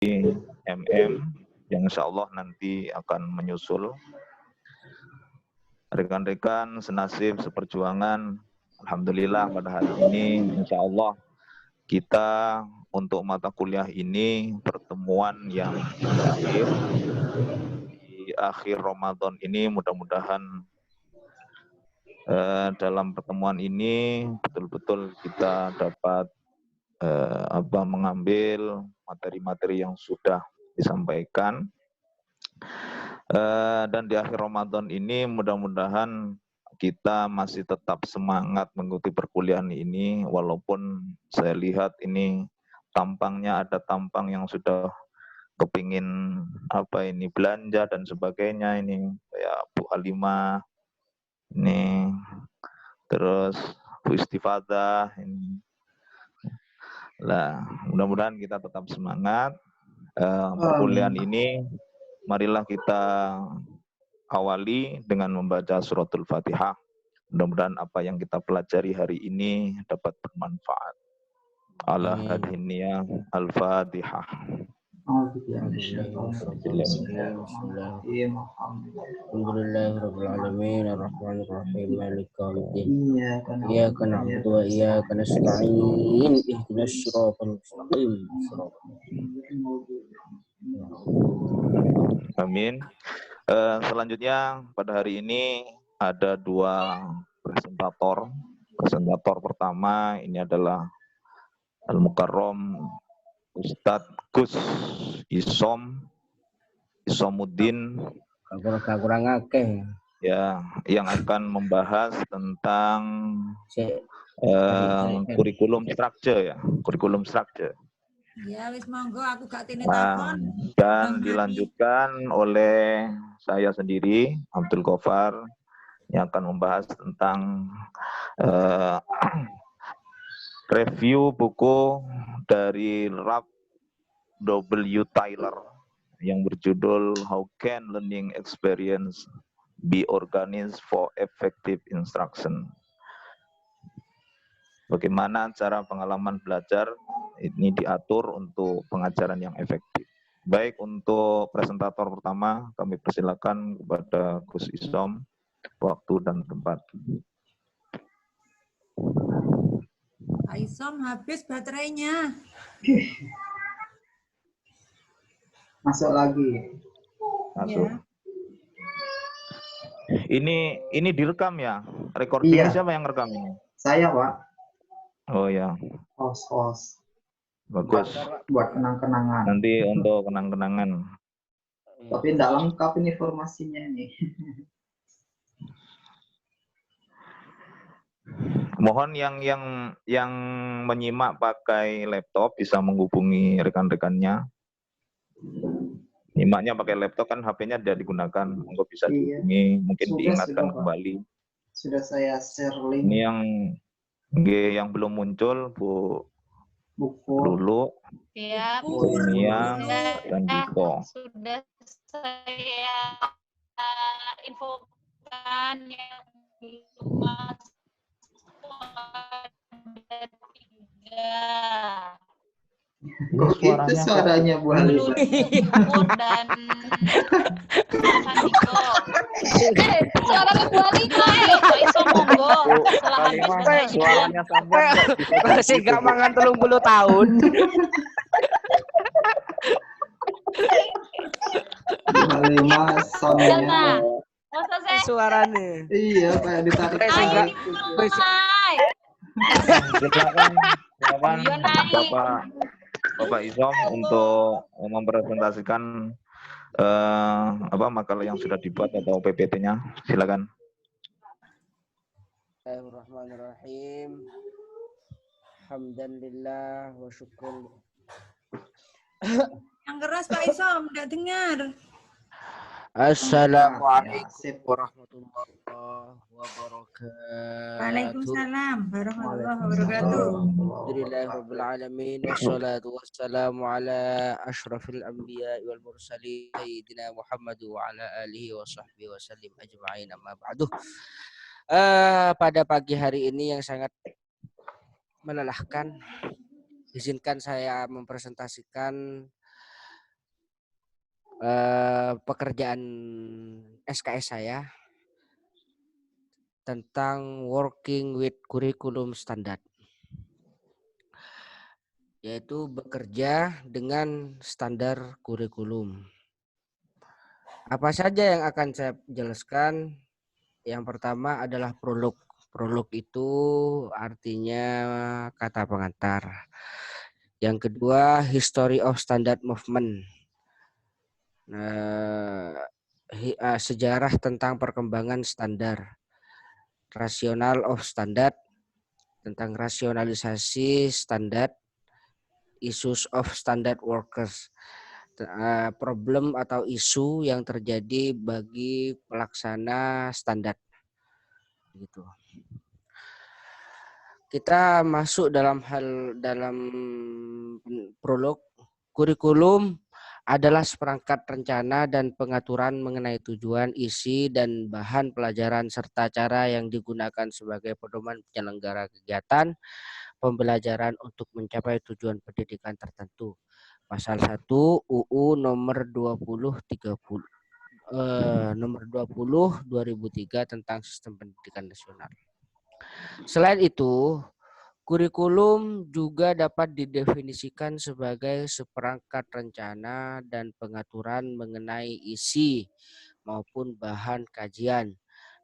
MM yang insya Allah nanti akan menyusul. Rekan-rekan senasib seperjuangan, alhamdulillah pada hari ini insya Allah kita untuk mata kuliah ini pertemuan yang terakhir di akhir Ramadan ini. Mudah-mudahan dalam pertemuan ini betul-betul kita dapat mengambil materi-materi yang sudah disampaikan. Dan di akhir Ramadan ini mudah-mudahan kita masih tetap semangat mengikuti perkuliahan ini, walaupun saya lihat ini tampangnya ada tampang yang sudah kepingin belanja dan sebagainya ini, kayak Bu Halimah ini, terus Bu Istifadah ini. Nah, mudah-mudahan kita tetap semangat. Perkuliahan ini marilah kita awali dengan membaca suratul Fatihah. Mudah-mudahan apa yang kita pelajari hari ini dapat bermanfaat. Ala hadiniyah al-Fatihah. Alhamdulillahirrahmanirrahim. Ar-Rahmanirrahim. Maliki yaumiddin. Iyyaka na'budu wa iyyaka nasta'in. Ihdinas siratal mustaqim. Amin. Selanjutnya pada hari ini ada dua presentator. Presentator pertama ini adalah Al-Mukarram Ustadz Gus Isomuddin, kurang akeh ya, yang akan membahas tentang kurikulum structure, ya, kurikulum structure. Ya wis monggo, aku gak tini takon. Dan dilanjutkan oleh saya sendiri, Abdul Ghaffar, yang akan membahas tentang review buku dari Ralph W. Tyler yang berjudul How Can Learning Experience Be Organized for Effective Instruction? Bagaimana cara pengalaman belajar ini diatur untuk pengajaran yang efektif. Baik, untuk presentator pertama kami persilakan kepada Gus Isom, waktu dan tempat. Pak Isom habis baterainya. Masuk lagi. Masuk. Ya. Ini direkam ya? Recording iya. Siapa yang rekam ini? Saya, Pak. Oh ya. Host. Bagus. Buat kenang-kenangan. Nanti untuk kenang-kenangan. Tapi tidak lengkap ini informasinya ini. Mohon yang menyimak pakai laptop bisa menghubungi rekan-rekannya. Nyimaknya pakai laptop kan HP-nya tidak digunakan, monggo bisa dihubungi, mungkin diingatkan kembali. Sudah saya share link. Ini yang belum muncul, Bu Lulu, ya, Bu Nia, dan Diko. Sudah saya infokan yang belum masuk ada 3. Itu suaranya Bu Halimah. Dan Sandiko. Suaranya Bu Halimah. Pak Iso monggo. Suaranya sampean masih gak mangan 30 tahun. Bu Halimah soundnya. Suaranya. Iya, kayak ditarik. Silakan Bapak Isom untuk mempresentasikan makalah yang sudah dibuat atau PPT-nya. Silakan. Bismillahirrahmanirrahim. Alhamdulillah wa syukur. Yang keras Pak Isom, tidak dengar. Assalamualaikum warahmatullahi wabarakatuh. Waalaikumsalam warahmatullahi wabarakatuh. Alhamdulillahirabbil alamin wassalatu wassalamu ala asyrafil anbiya wal mursalin sayyidina Muhammad wa ala alihi wa sahbihi wasallim ajma'in, amma ba'du. Pada pagi hari ini yang sangat melelahkan, izinkan saya mempresentasikan pekerjaan SKS saya tentang working with curriculum standard, yaitu bekerja dengan standar kurikulum. Apa saja yang akan saya jelaskan? Yang pertama adalah prolog. Prolog itu artinya kata pengantar. Yang kedua, history of standard movement. Sejarah tentang perkembangan standar. Rational of standard, tentang rasionalisasi standar. Issues of standard workers, problem atau isu yang terjadi bagi pelaksana standar. Gitu. Kita masuk dalam prolog. Kurikulum adalah seperangkat rencana dan pengaturan mengenai tujuan, isi, dan bahan pelajaran serta cara yang digunakan sebagai pedoman penyelenggara kegiatan pembelajaran untuk mencapai tujuan pendidikan tertentu. Pasal 1 UU nomor 20 tentang Sistem Pendidikan Nasional. Selain itu, kurikulum juga dapat didefinisikan sebagai seperangkat rencana dan pengaturan mengenai isi maupun bahan kajian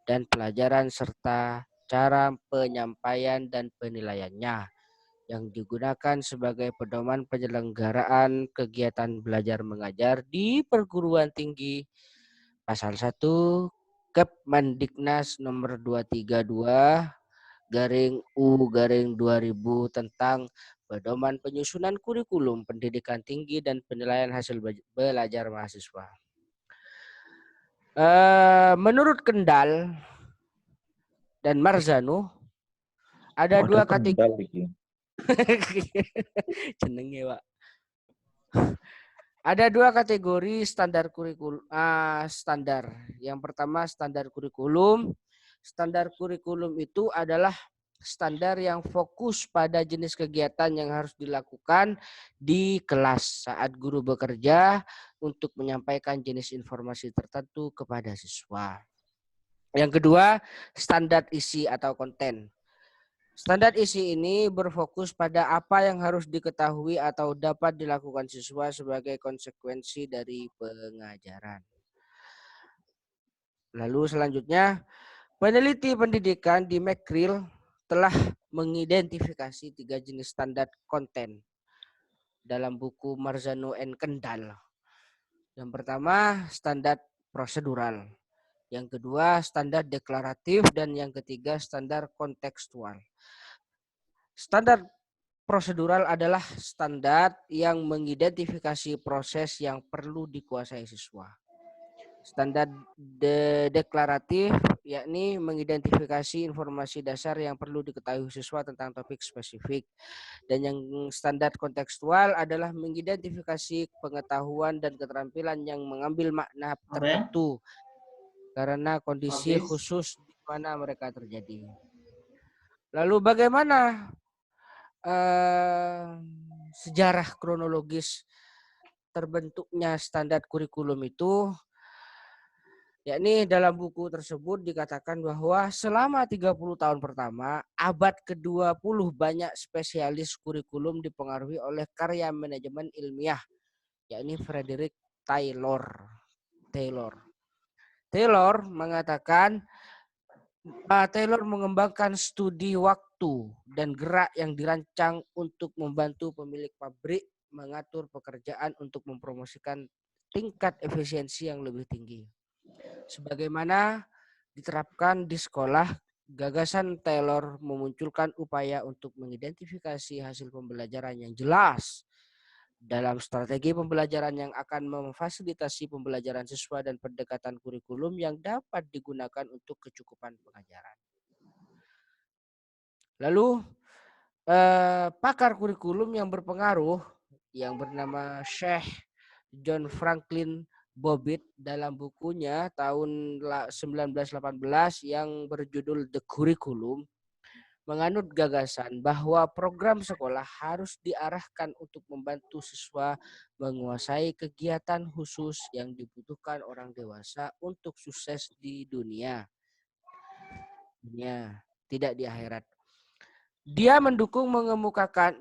dan pelajaran serta cara penyampaian dan penilaiannya yang digunakan sebagai pedoman penyelenggaraan kegiatan belajar mengajar di perguruan tinggi. Pasal 1 Kepmendiknas nomor 232/U/2000 tentang pedoman penyusunan kurikulum pendidikan tinggi dan penilaian hasil belajar mahasiswa. Menurut Kendall dan Marzano, ada dua kategori. Jenenge, Pak. Ada dua kategori standar kurikulum. Standar. Yang pertama standar kurikulum. Standar kurikulum itu adalah standar yang fokus pada jenis kegiatan yang harus dilakukan di kelas saat guru bekerja untuk menyampaikan jenis informasi tertentu kepada siswa. Yang kedua, standar isi atau konten. Standar isi ini berfokus pada apa yang harus diketahui atau dapat dilakukan siswa sebagai konsekuensi dari pengajaran. Lalu selanjutnya, peneliti pendidikan di McGrail telah mengidentifikasi 3 jenis standar konten dalam buku Marzano and Kendall. Yang pertama, standar prosedural. Yang kedua, standar deklaratif. Dan yang ketiga, standar kontekstual. Standar prosedural adalah standar yang mengidentifikasi proses yang perlu dikuasai siswa. Standar deklaratif yakni mengidentifikasi informasi dasar yang perlu diketahui siswa tentang topik spesifik. Dan yang standar kontekstual adalah mengidentifikasi pengetahuan dan keterampilan yang mengambil makna tertentu karena kondisi khusus di mana mereka terjadi. Lalu bagaimana sejarah kronologis terbentuknya standar kurikulum itu? Yakni dalam buku tersebut dikatakan bahwa selama 30 tahun pertama abad ke-20 banyak spesialis kurikulum dipengaruhi oleh karya manajemen ilmiah, yakni Frederick Taylor. Taylor mengatakan Taylor mengembangkan studi waktu dan gerak yang dirancang untuk membantu pemilik pabrik mengatur pekerjaan untuk mempromosikan tingkat efisiensi yang lebih tinggi. Sebagaimana diterapkan di sekolah, gagasan Taylor memunculkan upaya untuk mengidentifikasi hasil pembelajaran yang jelas dalam strategi pembelajaran yang akan memfasilitasi pembelajaran siswa dan pendekatan kurikulum yang dapat digunakan untuk kecukupan pengajaran. Lalu pakar kurikulum yang berpengaruh yang bernama Sheikh John Franklin Bobbitt dalam bukunya tahun 1918 yang berjudul The Curriculum menganut gagasan bahwa program sekolah harus diarahkan untuk membantu siswa menguasai kegiatan khusus yang dibutuhkan orang dewasa untuk sukses di dunia, tidak di akhirat. Dia mendukung mengemukakan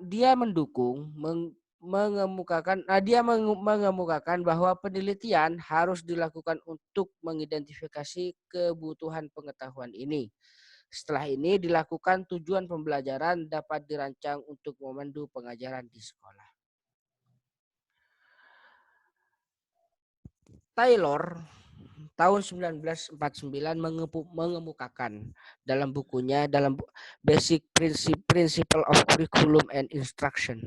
bahwa penelitian harus dilakukan untuk mengidentifikasi kebutuhan pengetahuan ini. Setelah ini dilakukan tujuan pembelajaran dapat dirancang untuk memandu pengajaran di sekolah. Taylor tahun 1949 mengemukakan dalam bukunya dalam Basic Principle of Curriculum and Instruction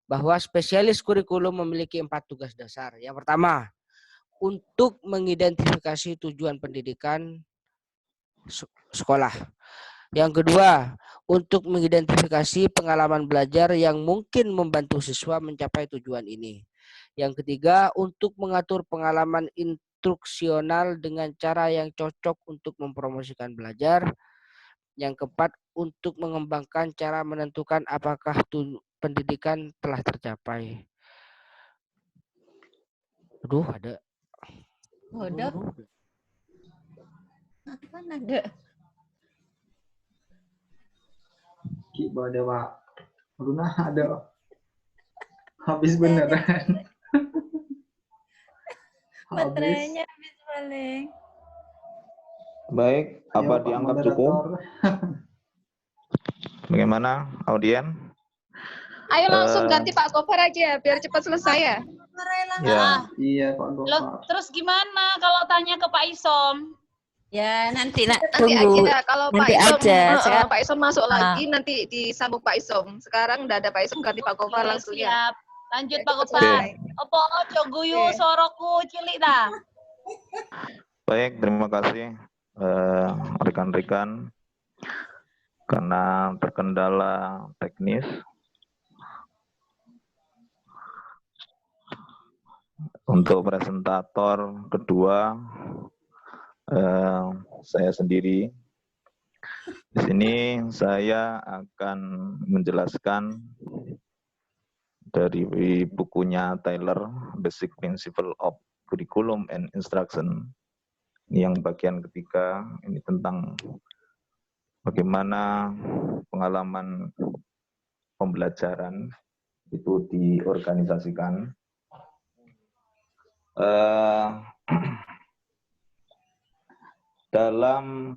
bahwa spesialis kurikulum memiliki 4 tugas dasar. Yang pertama, untuk mengidentifikasi tujuan pendidikan sekolah. Yang kedua, untuk mengidentifikasi pengalaman belajar yang mungkin membantu siswa mencapai tujuan ini. Yang ketiga, untuk mengatur pengalaman instruksional dengan cara yang cocok untuk mempromosikan belajar. Yang keempat, untuk mengembangkan cara menentukan apakah pendidikan telah tercapai. Aduh, ada. Ada. Apa ada? Kiba ada Pak. Luna ada. Habis beneran. Baterainya habis balik. Baik, apa Ayo, Pak dianggap Moderator. cukup? Bagaimana, audien? Ayo langsung ganti Pak Gofar aja biar cepat selesai ya. Ya. Iya Pak Loh, Gofar. terus gimana kalau tanya ke Pak Isom? Ya, nanti Nanti tunggu. aja kalau Pak Nanti Isom, aja. Pak Isom masuk lagi nanti disambung Pak Isom. Sekarang udah ada Pak Isom ganti Pak Gofar Oke, langsung ya. siap. Lanjut Ya, Pak cepat Gofar. selesai. Opo ojo guyu Oke. soroku cilik dah. Baik, terima kasih rekan-rekan. Karena terkendala teknis, untuk presentator kedua saya sendiri. Di sini saya akan menjelaskan dari bukunya Taylor, Basic Principle of Curriculum and Instruction. Ini yang bagian ketiga, ini tentang bagaimana pengalaman pembelajaran itu diorganisasikan. Dalam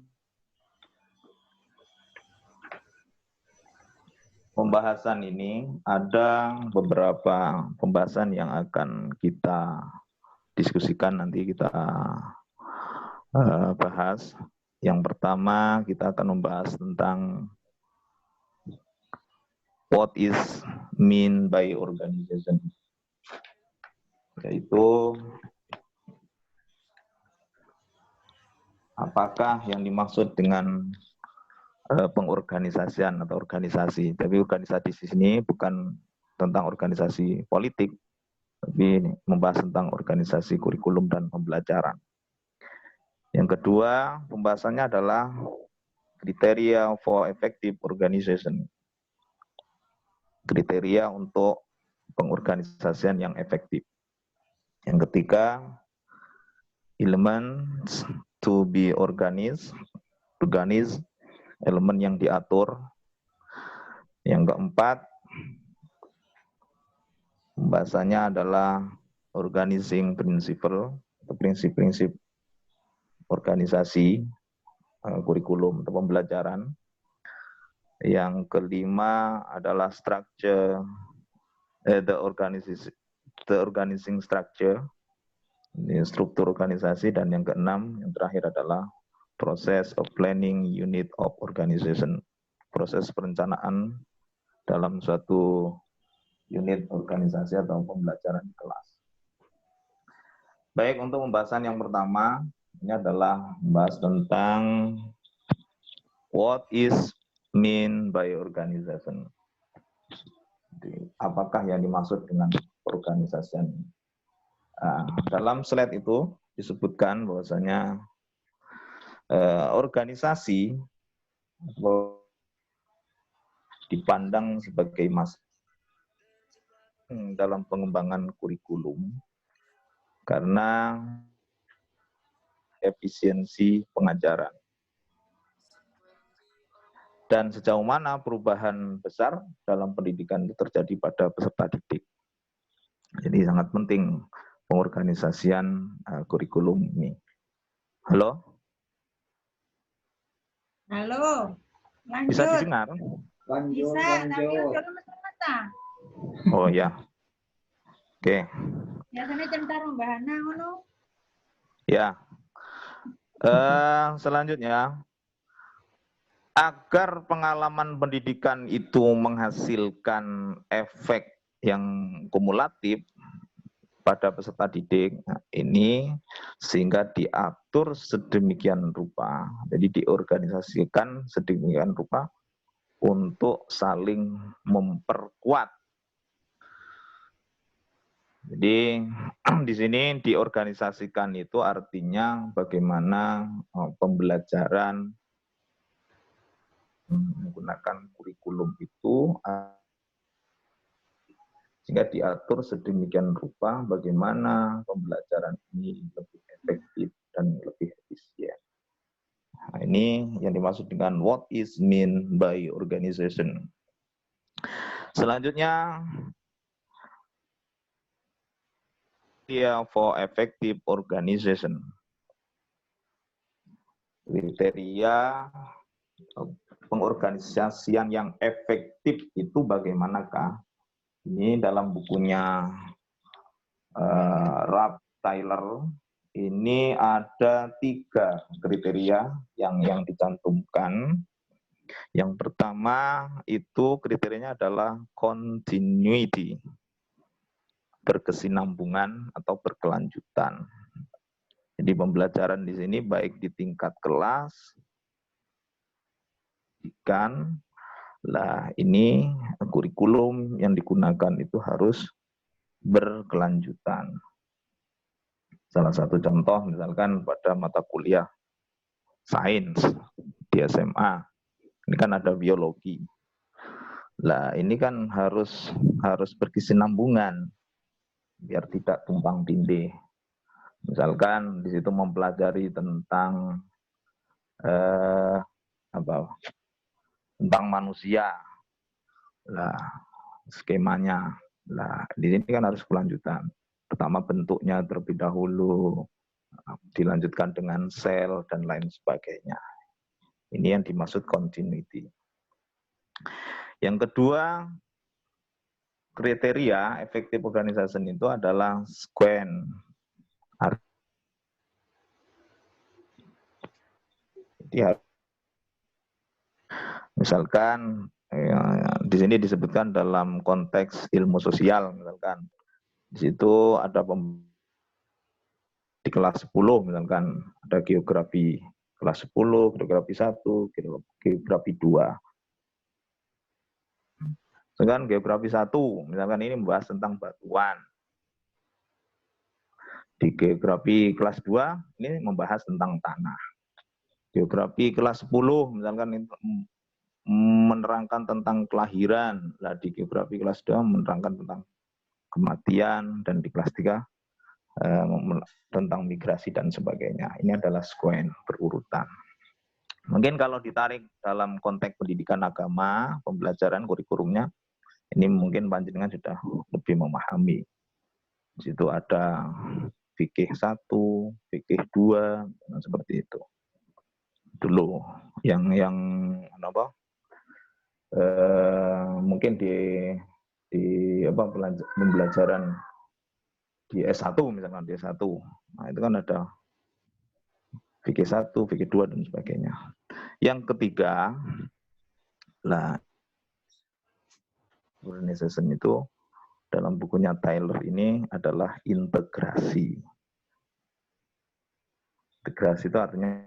pembahasan ini ada beberapa pembahasan yang akan kita diskusikan, nanti kita bahas. Yang pertama kita akan membahas tentang what is mean by organization, yaitu apakah yang dimaksud dengan pengorganisasian atau organisasi. Tapi organisasi di sini bukan tentang organisasi politik, tapi membahas tentang organisasi kurikulum dan pembelajaran. Yang kedua, pembahasannya adalah kriteria for effective organization. Kriteria untuk pengorganisasian yang efektif. Yang ketiga, elements to be organized, elemen yang diatur. Yang keempat, pembahasannya adalah organizing principle, atau prinsip-prinsip organisasi, kurikulum atau pembelajaran. Yang kelima adalah structure, the organizing structure, ini struktur organisasi. Dan yang keenam, yang terakhir adalah proses of planning unit of organization, proses perencanaan dalam suatu unit organisasi atau pembelajaran di kelas. Baik, untuk pembahasan yang pertama, ini adalah membahas tentang what is mean by organization. Jadi, apakah yang dimaksud dengan organisasi? Dalam slide itu disebutkan bahwasanya organisasi dipandang sebagai masalah dalam pengembangan kurikulum karena efisiensi pengajaran. Dan sejauh mana perubahan besar dalam pendidikan itu terjadi pada peserta didik. Jadi sangat penting pengorganisasian kurikulum ini. Halo? Halo, lanjut. Bisa didengar? Lanjut, Bisa, tapi lanjut. udah mata-mata. Oh ya. Oke. Biasanya centar bahana ngono. Ya. Selanjutnya, agar pengalaman pendidikan itu menghasilkan efek yang kumulatif pada peserta didik, ini sehingga diatur sedemikian rupa, jadi diorganisasikan sedemikian rupa untuk saling memperkuat. Jadi di sini diorganisasikan itu artinya bagaimana pembelajaran menggunakan kurikulum itu sehingga diatur sedemikian rupa bagaimana pembelajaran ini lebih efektif dan lebih efisien. Nah, ini yang dimaksud dengan what is mean by organization. Selanjutnya, for effective organization. Kriteria pengorganisasian yang efektif itu bagaimanakah? Ini dalam bukunya Ralph Tyler, ini ada 3 kriteria yang dicantumkan. Yang pertama itu kriterianya adalah continuity, berkesinambungan atau berkelanjutan. Jadi pembelajaran di sini baik di tingkat kelas, ini kurikulum yang digunakan itu harus berkelanjutan. Salah satu contoh misalkan pada mata kuliah sains di SMA, ini kan ada biologi. Ini kan harus berkesinambungan biar tidak tumpang tindih. Misalkan di situ mempelajari tentang tentang manusia. Skemanya. Di sini kan harus kelanjutan. Pertama bentuknya terlebih dahulu, dilanjutkan dengan sel dan lain sebagainya. Ini yang dimaksud continuity. Yang kedua, kriteria effective organization itu adalah sequence. Misalkan di sini disebutkan dalam konteks ilmu sosial, misalkan di situ ada di kelas 10 misalkan ada geografi kelas 10, geografi 1, geografi 2. Sedangkan geografi 1 misalkan ini membahas tentang batuan. Di geografi kelas 2 ini membahas tentang tanah. Geografi kelas 10 misalkan menerangkan tentang kelahiran. Di geografi kelas 2 menerangkan tentang kematian, dan di kelas 3 tentang migrasi dan sebagainya. Ini adalah sequence berurutan. Mungkin kalau ditarik dalam konteks pendidikan agama, pembelajaran kurikulumnya, ini mungkin panjenengan sudah lebih memahami. Di situ ada fikih 1, fikih 2, seperti itu. Dulu yang mungkin di pembelajaran di S1 misalkan di S1. Itu kan ada fikih 1, fikih 2 dan sebagainya. Yang ketiga, organization itu dalam bukunya Tyler ini adalah integrasi. Integrasi itu artinya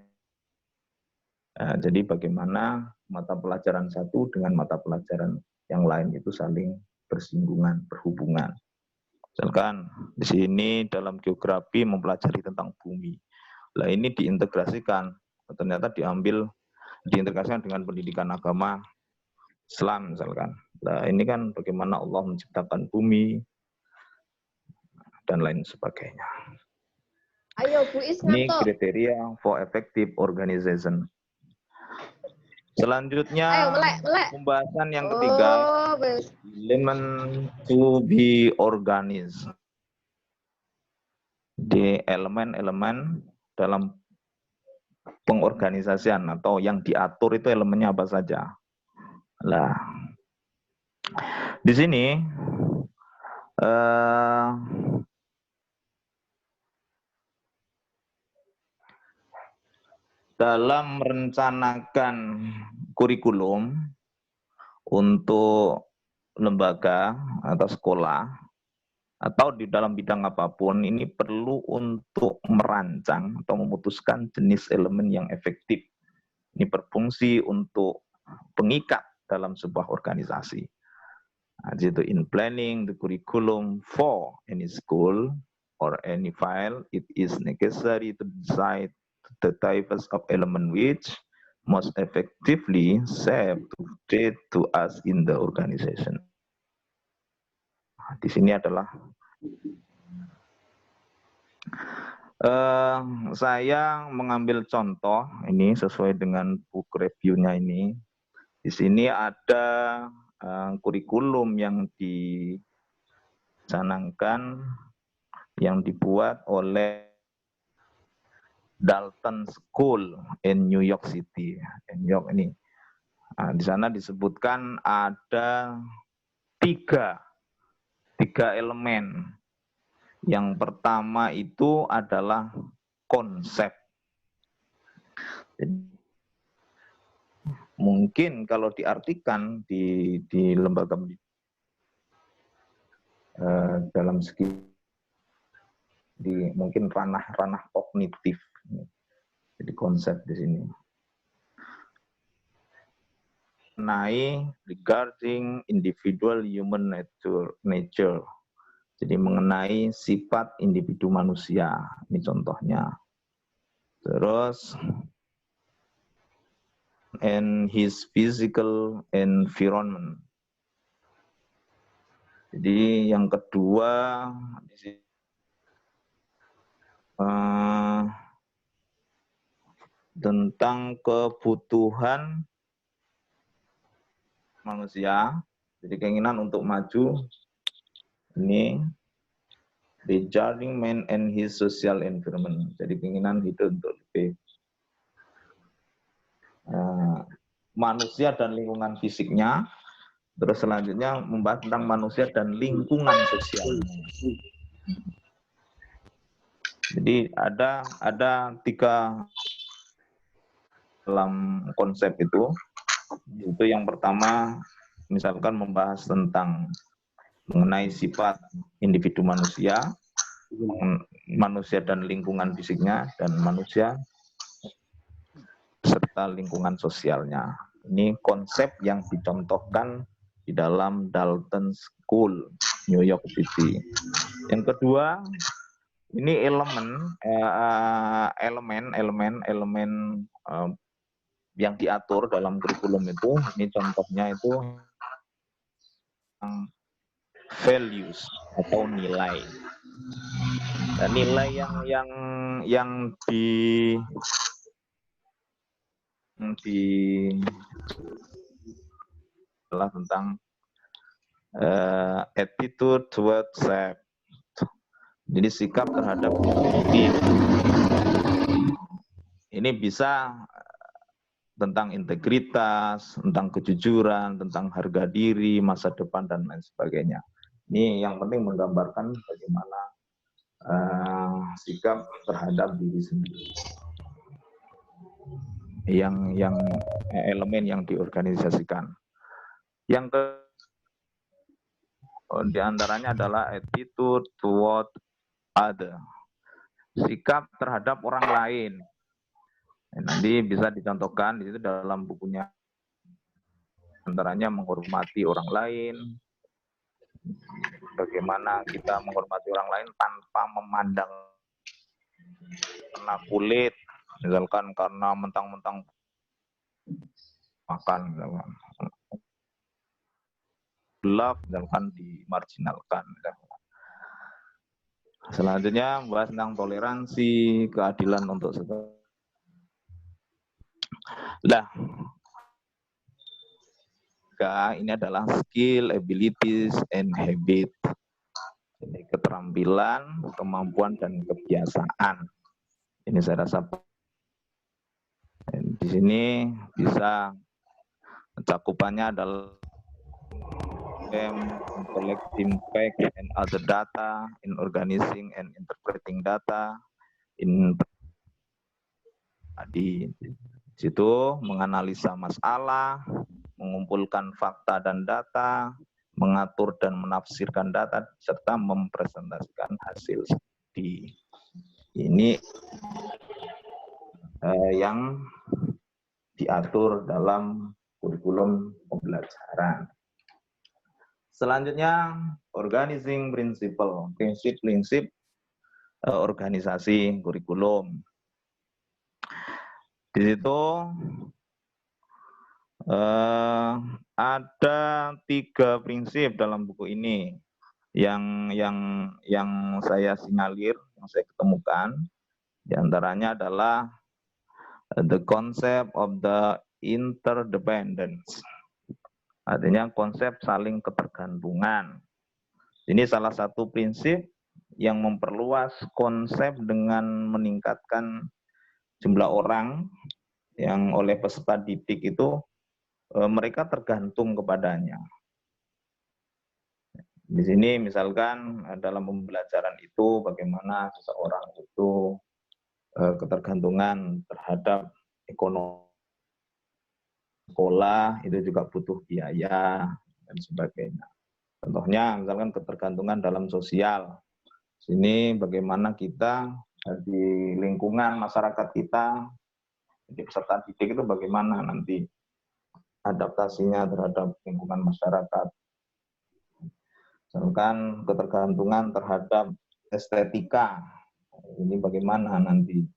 jadi bagaimana mata pelajaran satu dengan mata pelajaran yang lain itu saling bersinggungan, berhubungan. Misalkan di sini dalam geografi mempelajari tentang bumi. Ini diintegrasikan, ternyata diintegrasikan dengan pendidikan agama. Islam misalkan. Nah, ini kan bagaimana Allah menciptakan bumi dan lain sebagainya. Ayo Bu Is Ini ngantuk. kriteria for effective organization. Selanjutnya Ayo melek. pembahasan yang ketiga, Oh, element to be organized. Di elemen-elemen dalam pengorganisasian atau yang diatur itu elemennya apa saja. Lah, di sini dalam merencanakan kurikulum untuk lembaga atau sekolah atau di dalam bidang apapun, ini perlu untuk merancang atau memutuskan jenis elemen yang efektif. Ini berfungsi untuk pengikat dalam sebuah organisasi. Nah, jadi in planning the curriculum for any school or any file, it is necessary to decide the types of element which most effectively serve to fit to us in the organization. Di sini adalah saya mengambil contoh ini sesuai dengan book review-nya ini. Di sini ada kurikulum yang dicanangkan yang dibuat oleh Dalton School in New York City, New York ini. Nah, di sana disebutkan ada tiga elemen. Yang pertama itu adalah konsep. Jadi, mungkin kalau diartikan di lembaga dalam segi mungkin ranah kognitif. Jadi konsep di sini. Regarding individual human nature. Jadi mengenai sifat individu manusia, ini contohnya. Terus, and his physical environment. Jadi yang kedua, tentang kebutuhan manusia, jadi keinginan untuk maju. Ini regarding man and his social environment. Jadi keinginan hidup untuk lebih manusia dan lingkungan fisiknya. Terus selanjutnya membahas tentang manusia dan lingkungan sosial. Jadi ada tiga dalam konsep itu. Itu yang pertama, misalkan membahas tentang mengenai sifat individu manusia dan lingkungan fisiknya, dan manusia serta lingkungan sosialnya. Ini konsep yang dicontohkan di dalam Dalton School, New York City. Yang kedua, ini elemen yang diatur dalam kurikulum itu. Ini contohnya itu values atau nilai. Dan nilai yang adalah tentang attitude towards self. Jadi sikap terhadap diri. Ini bisa tentang integritas, tentang kejujuran, tentang harga diri, masa depan, dan lain sebagainya. Ini yang penting menggambarkan bagaimana sikap terhadap diri sendiri. Yang elemen yang diorganisasikan. Yang diantaranya adalah attitude toward other. Sikap terhadap orang lain. Nanti bisa dicontohkan di situ dalam bukunya. Antaranya menghormati orang lain. Bagaimana kita menghormati orang lain tanpa memandang karena kulit, misalkan karena mentang-mentang makan, misalkan. gelap, misalkan dimarginalkan. Selanjutnya membahas tentang toleransi, keadilan untuk setiap. Nah, ini adalah skill, abilities, and habit. Jadi keterampilan, kemampuan, dan kebiasaan. Ini saya rasa di sini bisa cakupannya adalah collecting facts and other data, in organizing and interpreting data, di situ menganalisa masalah, mengumpulkan fakta dan data, mengatur dan menafsirkan data, serta mempresentasikan hasil studi. Ini yang diatur dalam kurikulum pembelajaran. Selanjutnya, organizing principle, prinsip-prinsip organisasi kurikulum. Di situ ada 3 prinsip dalam buku ini yang saya sinyalir, yang saya ketemukan. Di antaranya adalah the concept of the interdependence. Artinya konsep saling ketergantungan. Ini salah satu prinsip yang memperluas konsep dengan meningkatkan jumlah orang yang oleh peserta didik itu mereka tergantung kepadanya. Di sini misalkan dalam pembelajaran itu bagaimana seseorang itu ketergantungan terhadap ekonomi sekolah, itu juga butuh biaya dan sebagainya. Contohnya misalkan ketergantungan dalam sosial. Sini bagaimana kita di lingkungan masyarakat kita, di peserta didik itu bagaimana nanti adaptasinya terhadap lingkungan masyarakat. Misalkan ketergantungan terhadap estetika. Ini bagaimana nanti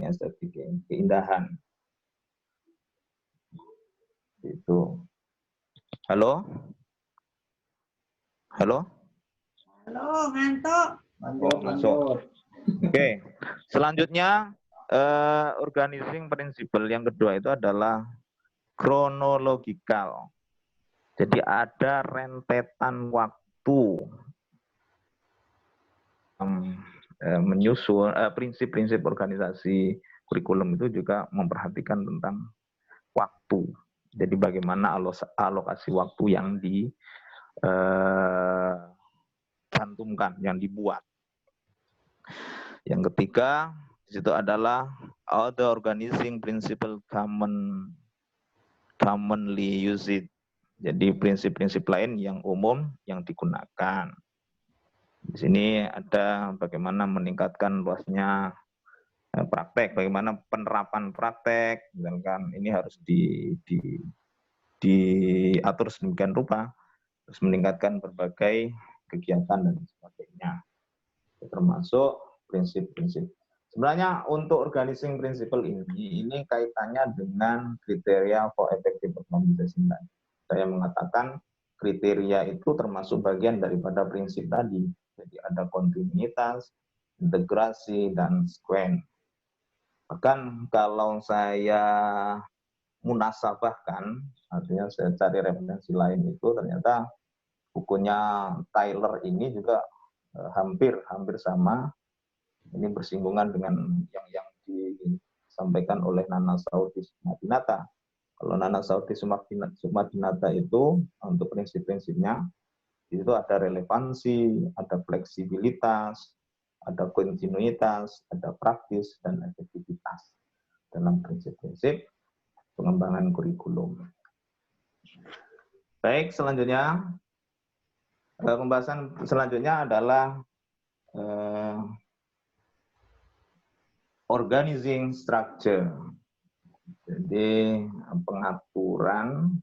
estetika, keindahan. Itu. Halo? Halo? Halo, ngantuk. Masuk. Oke. Selanjutnya organizing principle yang kedua itu adalah chronological. Jadi ada rentetan waktu menyusun prinsip-prinsip organisasi kurikulum itu juga memperhatikan tentang waktu. Jadi bagaimana alokasi waktu yang dicantumkan, yang dibuat. Yang ketiga, di situ adalah other organizing principle commonly used. Jadi prinsip-prinsip lain yang umum yang digunakan. Di sini ada bagaimana meningkatkan luasnya praktek, bagaimana penerapan praktek, misalkan ini harus diatur sedemikian rupa, terus meningkatkan berbagai kegiatan dan sebagainya, termasuk prinsip-prinsip. Sebenarnya untuk organizing principle ini kaitannya dengan kriteria for effective organization. Saya mengatakan kriteria itu termasuk bagian daripada prinsip tadi. Jadi ada kontinuitas, integrasi, dan sequence. Bahkan kalau saya munasabahkan, artinya saya cari referensi lain itu ternyata bukunya Tyler ini juga hampir sama. Ini bersinggungan dengan yang disampaikan oleh Nana Sauti Sumadinata. Kalau Nana Sauti Sumadinata itu untuk prinsip-prinsipnya itu ada relevansi, ada fleksibilitas, ada kontinuitas, ada praktis, dan efektivitas dalam prinsip-prinsip pengembangan kurikulum. Baik, selanjutnya pembahasan selanjutnya adalah organizing structure. Jadi pengaturan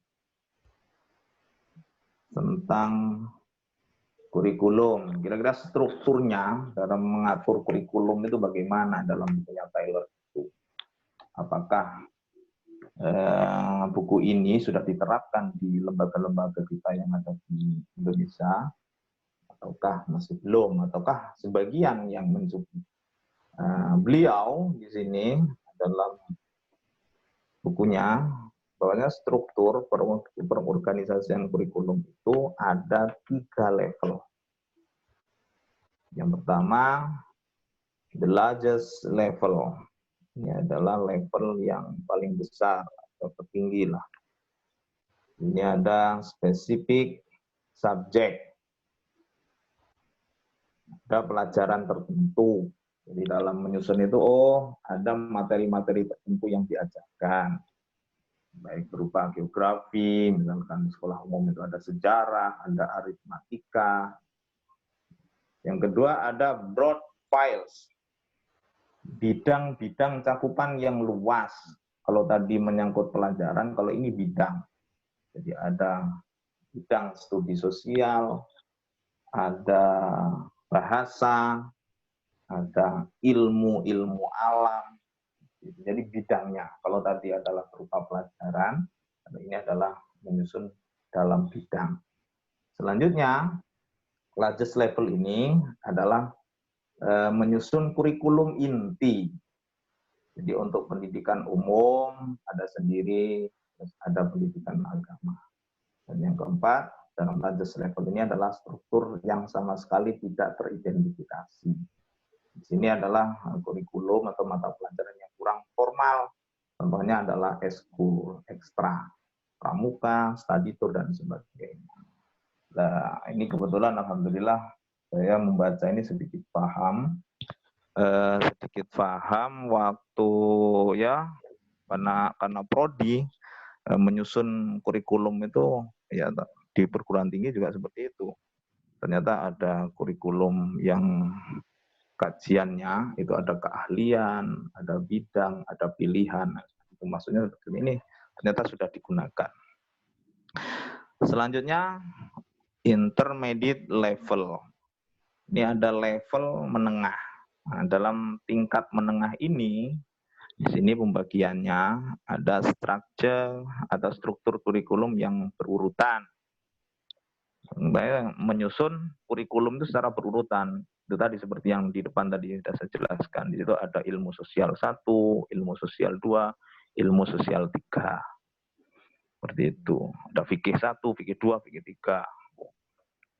tentang kurikulum. Kira-kira strukturnya dalam mengatur kurikulum itu bagaimana dalam bukunya Tyler itu? Apakah buku ini sudah diterapkan di lembaga-lembaga kita yang ada di Indonesia, ataukah masih belum, ataukah sebagian yang mencukupi. Beliau di sini dalam bukunya bahwasanya struktur pengorganisasian kurikulum itu ada 3 level. Yang pertama, the largest level. Ini adalah level yang paling besar atau tertinggi lah. Ini ada spesifik subjek. Ada pelajaran tertentu. Jadi dalam menyusun itu, ada materi-materi tertentu yang diajarkan. Baik berupa geografi, misalkan sekolah umum itu ada sejarah, ada aritmatika. Yang kedua ada broad files. Bidang-bidang cakupan yang luas. Kalau tadi menyangkut pelajaran, kalau ini bidang. Jadi ada bidang studi sosial, ada bahasa, ada ilmu alam. Jadi bidangnya. Kalau tadi adalah berupa pelajaran, ini adalah menyusun dalam bidang. Selanjutnya, largest level ini adalah menyusun kurikulum inti. Jadi untuk pendidikan umum ada sendiri, terus ada pendidikan agama. Dan yang keempat, dalam largest level ini adalah struktur yang sama sekali tidak teridentifikasi. Di sini adalah kurikulum atau mata pelajaran yang kurang formal. Contohnya adalah eskul, ekstra, pramuka, study tour, dan sebagainya. Nah, ini kebetulan alhamdulillah saya membaca ini sedikit paham waktu ya karena prodi menyusun kurikulum itu ya di perguruan tinggi juga seperti itu. Ternyata ada kurikulum yang kajiannya itu ada keahlian, ada bidang, ada pilihan. Itu maksudnya ini ternyata sudah digunakan. Selanjutnya intermediate level. Ini ada level menengah. Nah, dalam tingkat menengah ini, di sini pembagiannya ada struktur kurikulum yang berurutan. Menyusun kurikulum itu secara berurutan. Itu tadi seperti yang di depan tadi sudah saya jelaskan. Di situ ada ilmu sosial 1, ilmu sosial 2, ilmu sosial 3. Seperti itu. Ada fikih 1, fikih 2, fikih 3.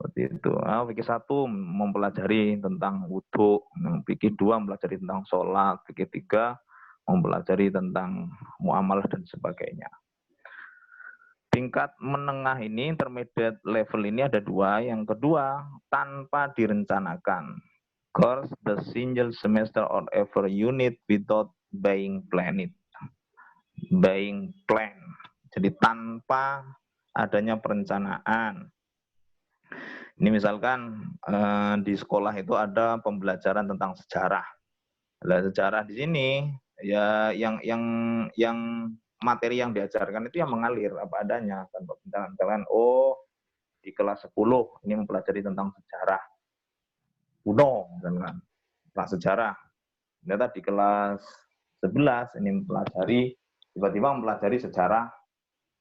Seperti itu. Fikih 1 mempelajari tentang wudhu, fikih 2 mempelajari tentang sholat, fikih 3 mempelajari tentang muamalah dan sebagainya. Tingkat menengah ini, intermediate level ini ada 2. Yang kedua, tanpa direncanakan. Course the single semester or every unit without being planned. Being plan. Jadi tanpa adanya perencanaan. Ini misalkan di sekolah itu ada pembelajaran tentang sejarah. Nah, sejarah di sini ya yang materi yang diajarkan itu yang mengalir apa adanya tanpa perencanaan. Di kelas 10 ini mempelajari tentang sejarah kuno misalkan. Kelas sejarah. Ternyata di kelas 11 ini tiba-tiba mempelajari sejarah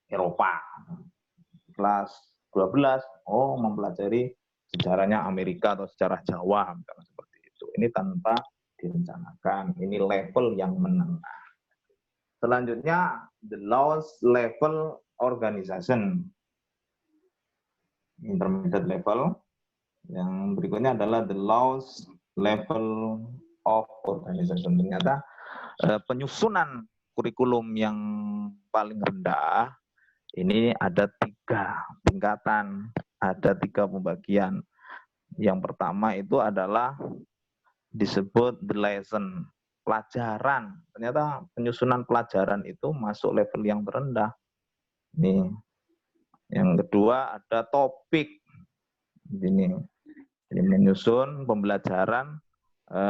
Eropa. Kelas 12, mempelajari sejarahnya Amerika atau sejarah Jawa, misalnya seperti itu. Ini tanpa direncanakan. Ini level yang menengah. Selanjutnya, the lowest level organization. Intermediate level. Yang berikutnya adalah the lowest level of organization. Ternyata penyusunan kurikulum yang paling rendah ini ada 3 tingkatan, ada 3 pembagian. Yang pertama itu adalah disebut the lesson, pelajaran. Ternyata penyusunan pelajaran itu masuk level yang terendah. Ini. Yang kedua ada topik. Ini menyusun pembelajaran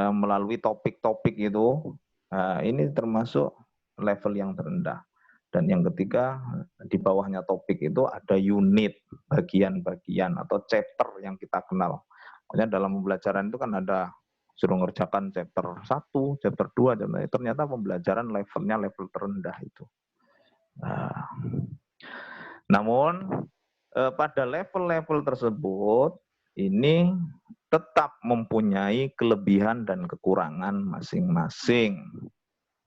melalui topik-topik itu. Ini termasuk level yang terendah. Dan yang ketiga, di bawahnya topik itu ada unit, bagian-bagian atau chapter yang kita kenal. Maksudnya dalam pembelajaran itu kan ada suruh ngerjakan chapter 1, chapter 2, dan ternyata pembelajaran levelnya level terendah itu. Nah, namun pada level-level tersebut ini tetap mempunyai kelebihan dan kekurangan masing-masing.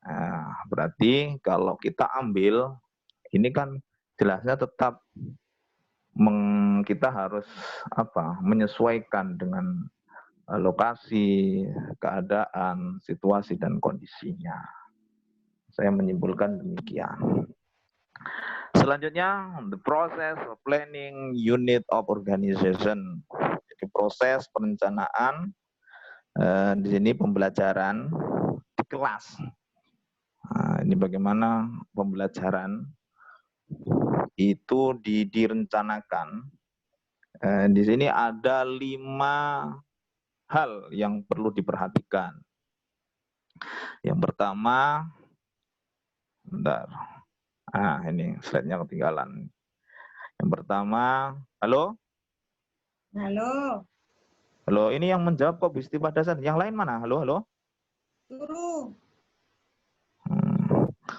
Nah, berarti kalau kita ambil ini kan jelasnya tetap kita harus menyesuaikan dengan lokasi, keadaan, situasi dan kondisinya. Saya menyimpulkan demikian. Selanjutnya, the process of planning unit of organization. Jadi proses perencanaan di sini pembelajaran di kelas. Nah, ini bagaimana pembelajaran itu direncanakan. Di sini ada 5 hal yang perlu diperhatikan. Yang pertama, bentar. Ini slide-nya ketinggalan. Yang pertama, halo? Halo. Halo, ini yang menjawab kok Gusti Padasan. Yang lain mana? Halo, halo? Turu.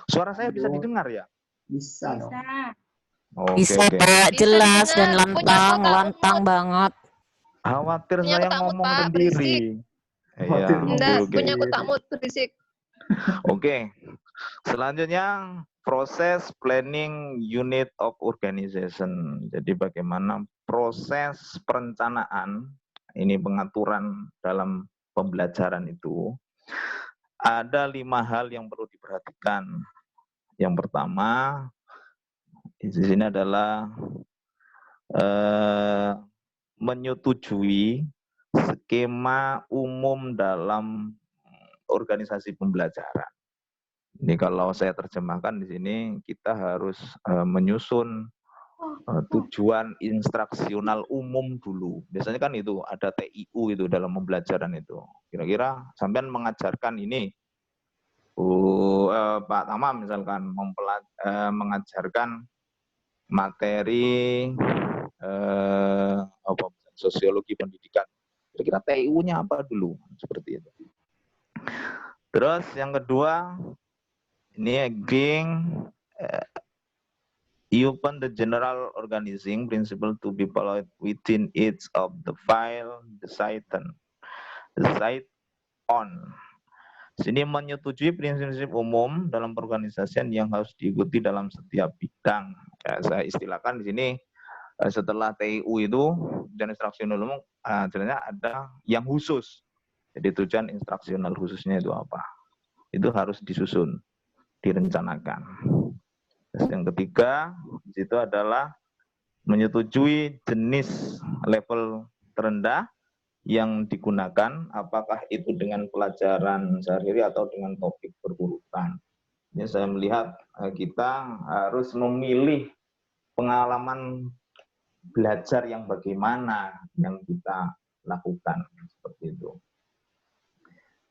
Suara saya bisa didengar ya? Bisa dong. Bisa. Oke, Bisa oke. Pak, Bisa jelas didengar. dan Punya lantang, Kak lantang Umut. banget. Khawatir Punya saya Kak Umut, ngomong Pak, sendiri. Iya, Enggak, oke. punya aku takut berisik. Oke. Selanjutnya proses planning unit of organization. Jadi bagaimana proses perencanaan, ini pengaturan dalam pembelajaran itu. Ada 5 hal yang perlu diperhatikan. Yang pertama, di sini adalah menyetujui skema umum dalam organisasi pembelajaran. Ini kalau saya terjemahkan di sini, kita harus menyusun tujuan instruksional umum dulu. Biasanya kan itu ada TIU itu dalam pembelajaran itu. Kira-kira sampean mengajarkan ini, Pak Tamam misalkan mengajarkan materi sosiologi pendidikan. Kira-kira TIU-nya apa dulu? Seperti itu. Terus yang kedua, ini again, open the general organizing principle to be followed within each of the file decide on. Sini menyetujui prinsip-prinsip umum dalam perorganisasian yang harus diikuti dalam setiap bidang. Ya, saya istilahkan di sini setelah TIU itu dan instruksional umum, sebenarnya ada yang khusus. Jadi tujuan instruksional khususnya itu apa? Itu harus disusun, direncanakan. Terus yang ketiga, di situ adalah menyetujui jenis level terendah yang digunakan, apakah itu dengan pelajaran sehari-hari atau dengan topik berurutan. Ini saya melihat kita harus memilih pengalaman belajar yang bagaimana yang kita lakukan, seperti itu.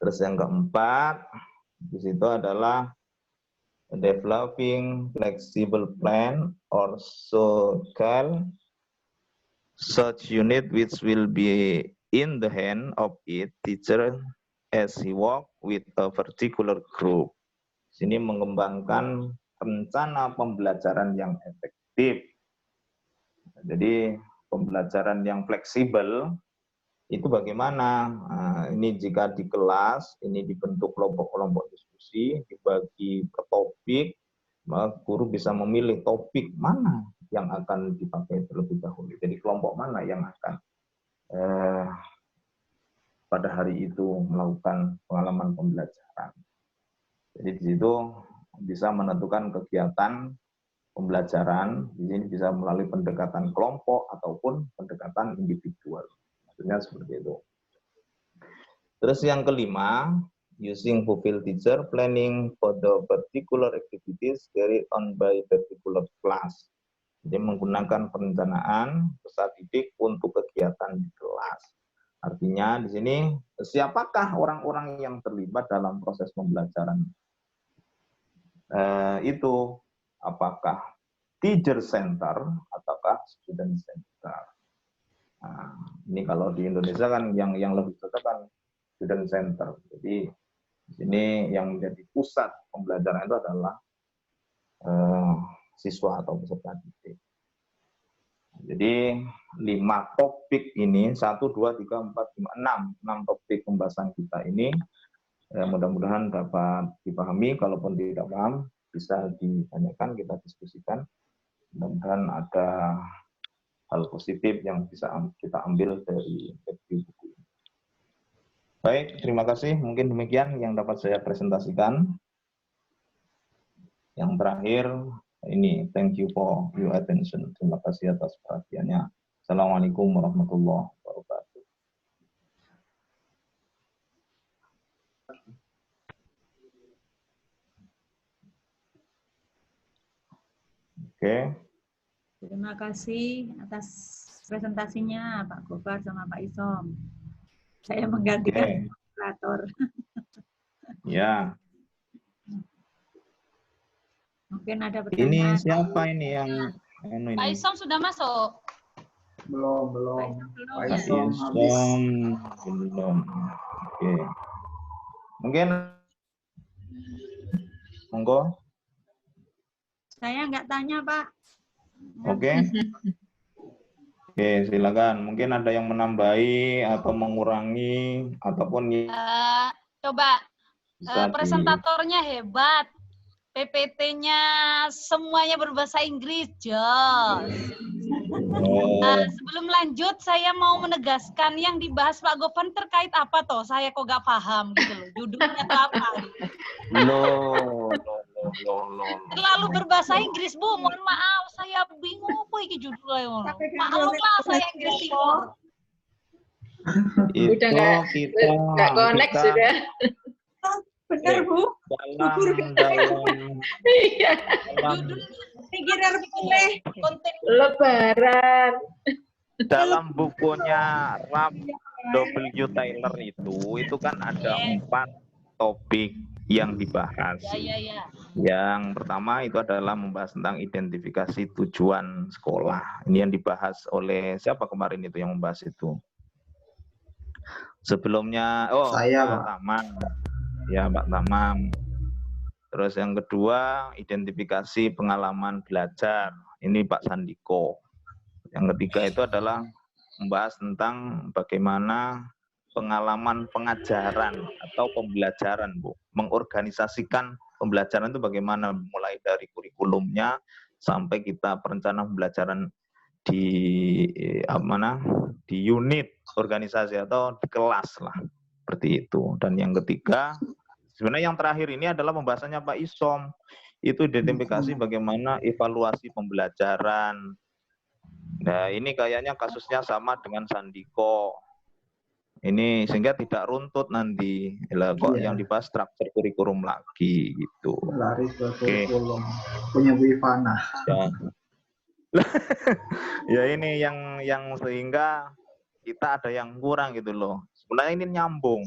Terus yang keempat, di situ adalah developing flexible plan or so-called such unit which will be in the hand of each teacher as he work with a particular group. Sini mengembangkan rencana pembelajaran yang efektif. Jadi pembelajaran yang fleksibel itu bagaimana? Ini jika di kelas, ini dibentuk kelompok-kelompok diskusi, dibagi per topik, maka guru bisa memilih topik mana yang akan dipakai terlebih dahulu. Jadi kelompok mana yang akan pada hari itu melakukan pengalaman pembelajaran. Jadi di situ bisa menentukan kegiatan pembelajaran, di sini bisa melalui pendekatan kelompok ataupun pendekatan individual. Maksudnya seperti itu. Terus yang kelima, using fulfill teacher planning for the particular activities carried on by particular class. Jadi menggunakan perencanaan peserta didik untuk kegiatan di kelas. Artinya di sini siapakah orang-orang yang terlibat dalam proses pembelajaran itu? Apakah teacher center ataukah student center? Nah, ini kalau di Indonesia kan yang lebih cocok kan student center. Jadi di sini yang menjadi pusat pembelajaran itu adalah siswa atau peserta didik. Jadi 5 topik ini 1, 2, 3, 4, 5, 6 topik pembahasan kita ini mudah-mudahan dapat dipahami. Kalaupun tidak paham bisa ditanyakan, kita diskusikan. Mudah-mudahan ada hal positif yang bisa kita ambil dari review buku ini. Baik, terima kasih. Mungkin demikian yang dapat saya presentasikan. Yang terakhir ini, thank you for your attention. Terima kasih atas perhatiannya. Assalamualaikum warahmatullahi wabarakatuh. Oke. Terima kasih atas presentasinya Pak Gofar sama Pak Isom. Saya menggantikan moderator. Ya. Mungkin ada pertanyaan. Ini siapa ini yang ini? Pak Isom sudah masuk. Belum. Pak Pak Isom habis. Belum. Oke. Mungkin monggo. Saya nggak tanya, Pak. Oke. Oke, silakan. Mungkin ada yang menambahi atau mengurangi ataupun Coba bisa presentatornya hebat. PPT-nya semuanya berbahasa Inggris, Jos. Sebelum lanjut, saya mau menegaskan yang dibahas Pak Gofar terkait apa toh? Saya kok gak paham gitu loh. Judulnya itu apa? Loh. Terlalu berbahasa Inggris, Bu. Mohon maaf, saya bingung apa ini judulnya. Maklumlah saya Inggris Timur. Itu Udah nggak connect sudah. Benar, Bu. Lebaran. Dalam bukunya Ralph W. Taylor itu kan ada 4 topik yang dibahas. Ya. Yang pertama itu adalah membahas tentang identifikasi tujuan sekolah. Ini yang dibahas oleh siapa kemarin itu yang membahas itu? Sebelumnya, Saya, Pak Tamam. Ya, Pak Tamam. Terus yang kedua, identifikasi pengalaman belajar. Ini Pak Sandiko. Yang ketiga itu adalah membahas tentang bagaimana pengalaman pengajaran atau pembelajaran, Bu. Mengorganisasikan pembelajaran itu bagaimana, mulai dari kurikulumnya sampai kita perencanaan pembelajaran di di unit organisasi atau di kelas lah, seperti itu. Dan yang ketiga, sebenarnya yang terakhir ini adalah pembahasannya Pak Isom, itu identifikasi bagaimana evaluasi pembelajaran. Nah, ini kayaknya kasusnya sama dengan Sandiko. Ini sehingga tidak runtut nanti. Kok yang dibahas struktur kurikulum lagi gitu. Lari ke kurikulum. Punya Bu Ivana. Ya. Ya ini yang sehingga kita ada yang kurang gitu loh. Sebenarnya ini nyambung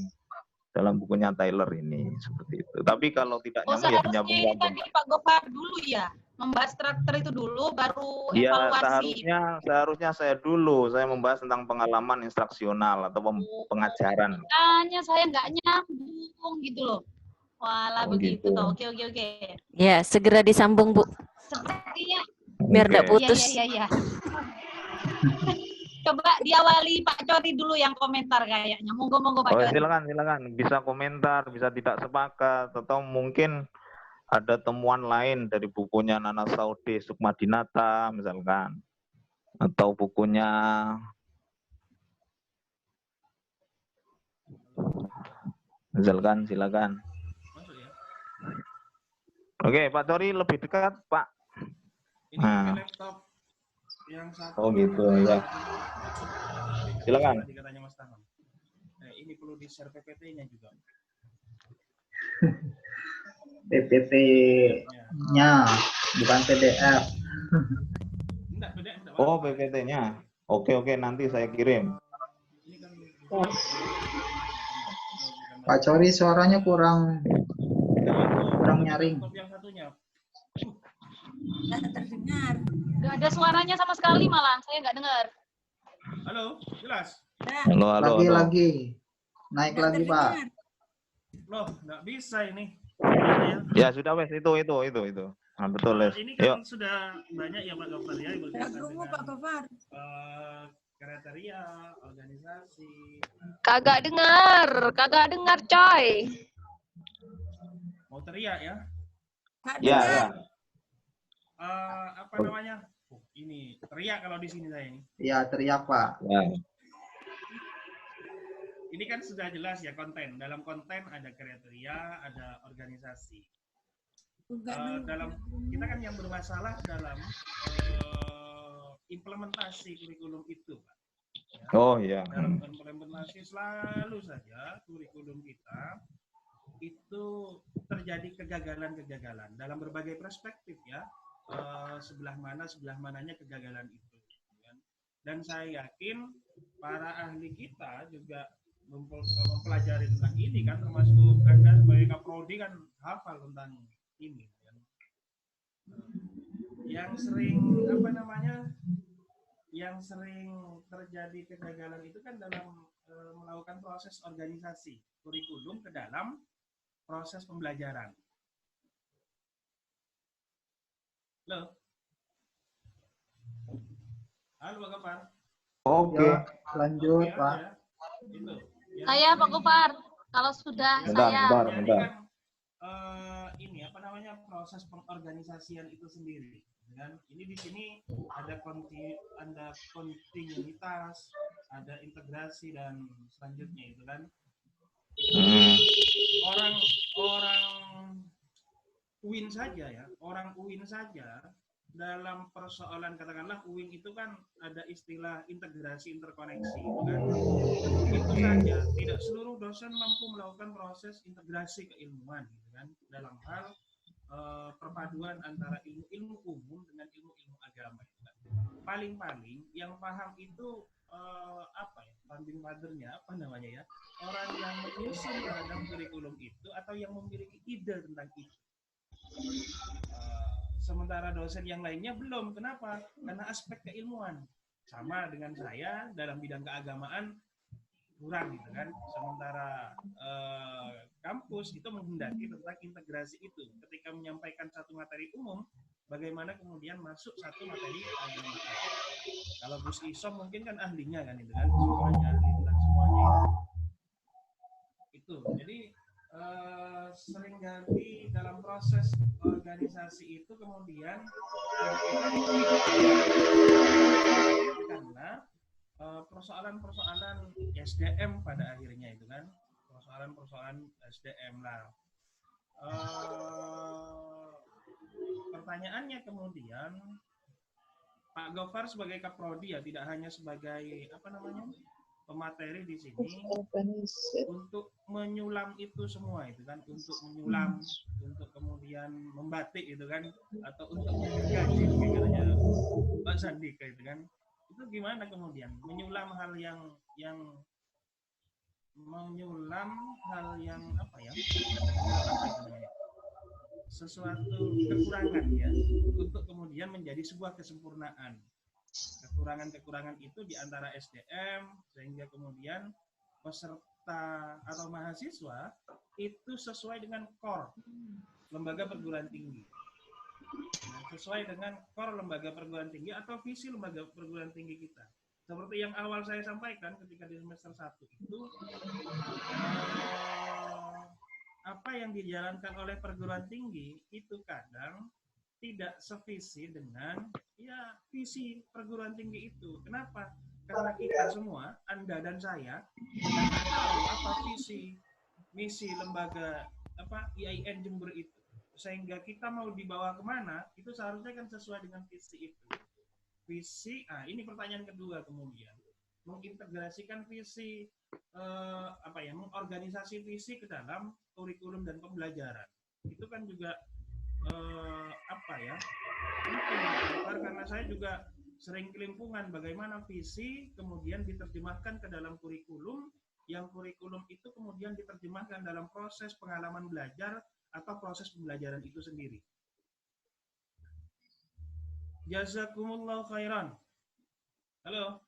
dalam bukunya Taylor ini seperti itu. Tapi kalau tidak nyambung ya nyambung. Tadi Pak Gofar dulu ya, membahas struktur itu dulu baru ya, evaluasi. seharusnya saya dulu membahas tentang pengalaman instruksional atau pengajaran. Makanya saya nggak nyambung gitu loh. Walah begitu gitu. toh. Oke. Ya, segera disambung, Bu. Sepertinya Biar nggak putus. Iya. Coba diawali Pak Cori dulu yang komentar kayaknya. Monggo Pak Cori. Silakan. Bisa komentar, bisa tidak sepakat, atau mungkin ada temuan lain dari bukunya Nana Saude Sukmadinata misalkan, atau bukunya misalkan, silakan. Oke, Pak Cori lebih dekat, Pak. Ini laptop yang satu. Oh gitu ya. Silakan. Katanya Mas Tanam. Ini perlu di-share PPT-nya juga. PPT-nya, bukan PDF. Oh, PPT-nya. Oke, nanti saya kirim. Pak Cori suaranya kurang nyaring. Yang satunya. Nggak terdengar. Nggak ada suaranya sama sekali malah. Saya nggak dengar. Halo, jelas? Halo. Lagi. Naik lagi, Pak. Loh, nggak bisa ini. Ya sudah wes itu. Nah, betul, Les. Ini Yuk. kan sudah banyak ya Pak Gofar ya berkaitan dengan Pak Gofar. kriteria, organisasi. Kagak dengar coy. Mau teriak ya? Ya. Apa namanya? Oh, ini teriak kalau di sini saya ini. Iya, teriak Pak. Ya. Ini kan sudah jelas ya konten. Dalam konten ada kriteria, ada organisasi. Dalam kita kan yang bermasalah dalam implementasi kurikulum itu, Pak. Ya. Oh iya. Dalam implementasi selalu saja kurikulum kita itu terjadi kegagalan-kegagalan dalam berbagai perspektif ya. Sebelah mananya kegagalan itu. Dan saya yakin para ahli kita juga mempelajari tentang ini kan, termasuk Anda sebagai Kaprodi kan hafal tentang ini kan. Yang sering terjadi kegagalan itu kan dalam melakukan proses organisasi kurikulum ke dalam proses pembelajaran. Halo Pak Gofar. Oke. Lanjut Pak. Ya. Itu. Ya. Saya Pak Gofar. Kalau sudah Bentar. Ini apa namanya proses pengorganisasian itu sendiri. Dan ini di sini ada kontinuitas, ada integrasi dan selanjutnya itu kan. Orang UIN saja ya, orang UIN saja dalam persoalan katakanlah UIN itu kan ada istilah integrasi interkoneksi itu kan. Itu saja tidak seluruh dosen mampu melakukan proses integrasi keilmuan gitu kan dalam hal perpaduan antara ilmu umum dengan ilmu agama gitu kan. Paling-paling yang paham itu founding father-nya apa namanya ya, orang yang menyusun terhadap kurikulum itu atau yang memiliki ide tentang itu. Sementara dosen yang lainnya belum. Kenapa? Karena aspek keilmuan sama dengan saya dalam bidang keagamaan kurang gitu kan. Sementara kampus itu menghendaki tentang integrasi itu. Ketika menyampaikan satu materi umum, bagaimana kemudian masuk satu materi agama. Kalau Gus Isom mungkin kan ahlinya kan itu kan, semuanya ahli tentang semuanya itu. Jadi sering ganti dalam proses organisasi itu kemudian karena persoalan-persoalan SDM pada akhirnya itu kan, persoalan SDM lah. Pertanyaannya kemudian Pak Gofar sebagai Kaprodi ya, tidak hanya sebagai pemateri di sini untuk menyulam itu semua itu kan, untuk menyulam, untuk kemudian membatik itu kan, atau untuk menggaji katanya Pak Sandika itu kan, itu gimana kemudian menyulam hal yang sesuatu kekurangan ya, untuk kemudian menjadi sebuah kesempurnaan. Kekurangan-kekurangan itu di antara SDM, sehingga kemudian peserta atau mahasiswa itu sesuai dengan core lembaga perguruan tinggi. Nah, sesuai dengan core lembaga perguruan tinggi atau visi lembaga perguruan tinggi kita. Seperti yang awal saya sampaikan ketika di semester 1 itu, apa yang dijalankan oleh perguruan tinggi itu kadang tidak sevisi dengan visi perguruan tinggi itu. Kenapa? Karena kita semua, Anda dan saya, tidak tahu apa visi misi lembaga IAIN Jember itu. Sehingga kita mau dibawa kemana, itu seharusnya kan sesuai dengan visi itu. Visi, ini pertanyaan kedua kemudian. Mengintegrasikan visi, mengorganisasi visi ke dalam kurikulum dan pembelajaran. Itu kan juga penting, karena saya juga sering kelimpungan bagaimana visi kemudian diterjemahkan ke dalam kurikulum, yang kurikulum itu kemudian diterjemahkan dalam proses pengalaman belajar atau proses pembelajaran itu sendiri. Jazakumullah khairan. Halo.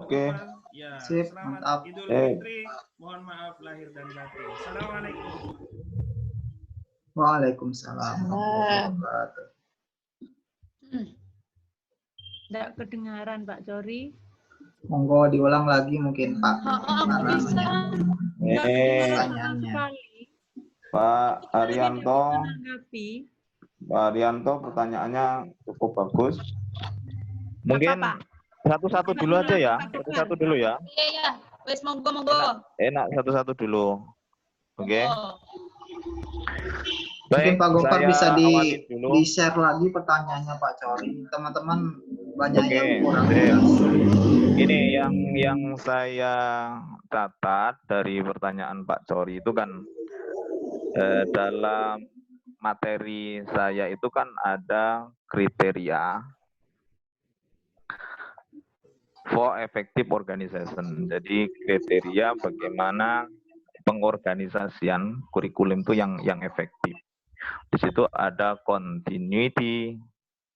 Oke. Ya, Sip, selamat mantap. Idul Fitri. Mohon maaf lahir dan batin. Assalamualaikum. Waalaikumsalam warahmatullahi wabarakatuh. Tidak kedengaran Pak Cori. Monggo diulang lagi mungkin Pak. Bisa. Pertanyaannya. Pak Arianto, Menanggapi. Pak Arianto pertanyaannya cukup bagus. Mungkin Apa, satu-satu dulu aja ya, satu-satu dulu ya. Iya, iya. Wes monggo. Enak satu-satu dulu. Oke. Mungkin Pak Gopar saya bisa awali dulu. di-share lagi pertanyaannya Pak Cori. Teman-teman banyak Oke, yang kurang. Ini yang saya catat dari pertanyaan Pak Cori itu kan dalam materi saya itu kan ada kriteria for effective organization. Jadi kriteria bagaimana pengorganisasian kurikulum itu yang efektif. Di situ ada continuity,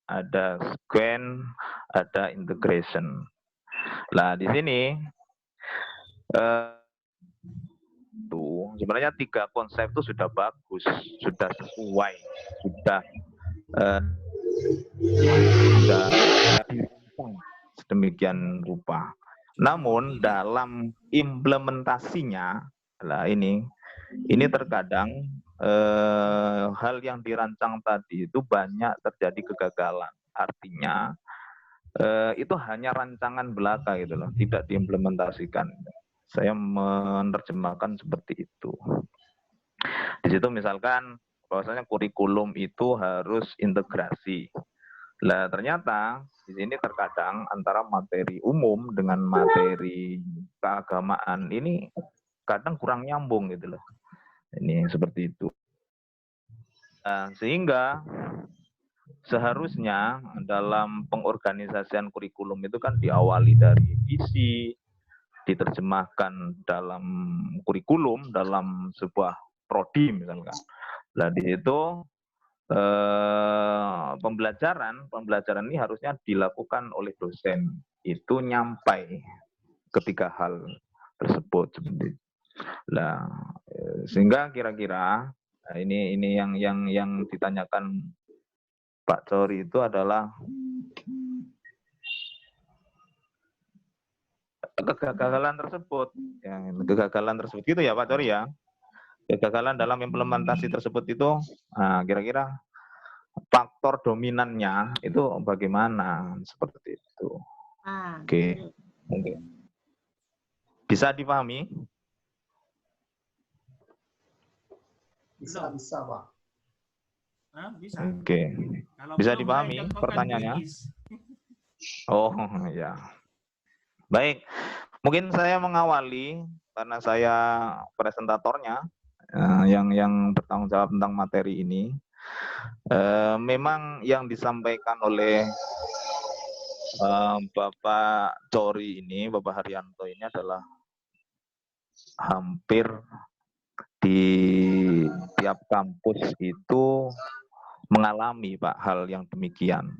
ada sequence, ada integration. Nah, di sini sebenarnya 3 konsep itu sudah bagus, sudah sesuai, sudah dirancang sedemikian rupa. Namun dalam implementasinya, lah ini terkadang hal yang dirancang tadi itu banyak terjadi kegagalan. Artinya itu hanya rancangan belaka gitu loh, tidak diimplementasikan. Saya menerjemahkan seperti itu. Di situ misalkan bahwasanya kurikulum itu harus integrasi. Lah ternyata di sini terkadang antara materi umum dengan materi keagamaan ini kadang kurang nyambung gitu loh. Ini seperti itu. Nah, sehingga seharusnya dalam pengorganisasian kurikulum itu kan diawali dari visi, diterjemahkan dalam kurikulum, dalam sebuah prodi misalkan. Nah di situ pembelajaran ini harusnya dilakukan oleh dosen. Itu nyampai ketiga hal tersebut seperti itu. Nah, sehingga kira-kira ini yang ditanyakan Pak Cori itu adalah kegagalan tersebut, kegagalan tersebut gitu ya Pak Cori ya. Kegagalan dalam implementasi tersebut itu, kira-kira faktor dominannya itu bagaimana seperti itu. Oke. Bisa dipahami? Bisa Pak. Bisa. Oke. Bisa dipahami pertanyaannya? Oh ya. Baik. Mungkin saya mengawali karena saya presentatornya yang bertanggung jawab tentang materi ini. Memang yang disampaikan oleh Bapak Cori ini, Bapak Haryanto ini adalah hampir di tiap kampus itu mengalami Pak hal yang demikian.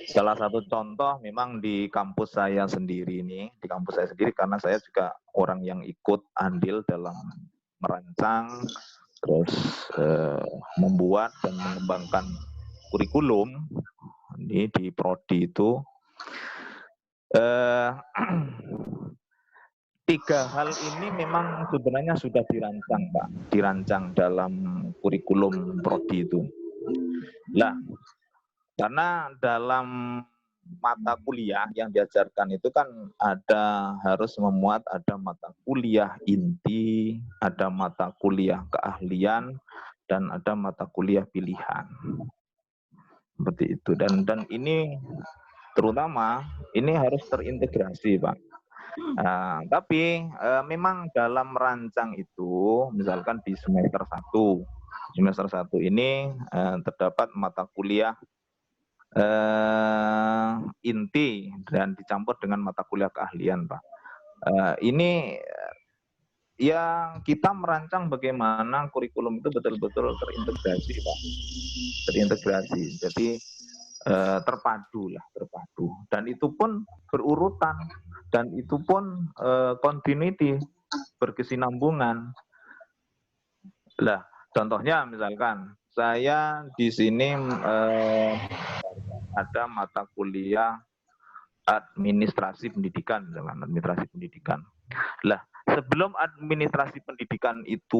Salah satu contoh memang di kampus saya sendiri ini, karena saya juga orang yang ikut andil dalam merancang, terus membuat dan mengembangkan kurikulum ini di prodi itu. 3 hal ini memang sebenarnya sudah dirancang Pak, dirancang dalam kurikulum prodi itu. Lah, karena dalam mata kuliah yang diajarkan itu kan harus memuat ada mata kuliah inti, ada mata kuliah keahlian, dan ada mata kuliah pilihan. Seperti itu. Dan ini terutama ini harus terintegrasi Pak. Tapi memang dalam merancang itu, misalkan di semester 1 ini terdapat mata kuliah inti dan dicampur dengan mata kuliah keahlian Pak. Ini yang kita merancang bagaimana kurikulum itu betul-betul terintegrasi Pak. Terintegrasi. Jadi terpadu. Dan itu pun berurutan, dan itu pun continuity, berkesinambungan. Lah, Contohnya misalkan saya di sini ada mata kuliah administrasi pendidikan, misalkan administrasi pendidikan. Lah, sebelum administrasi pendidikan itu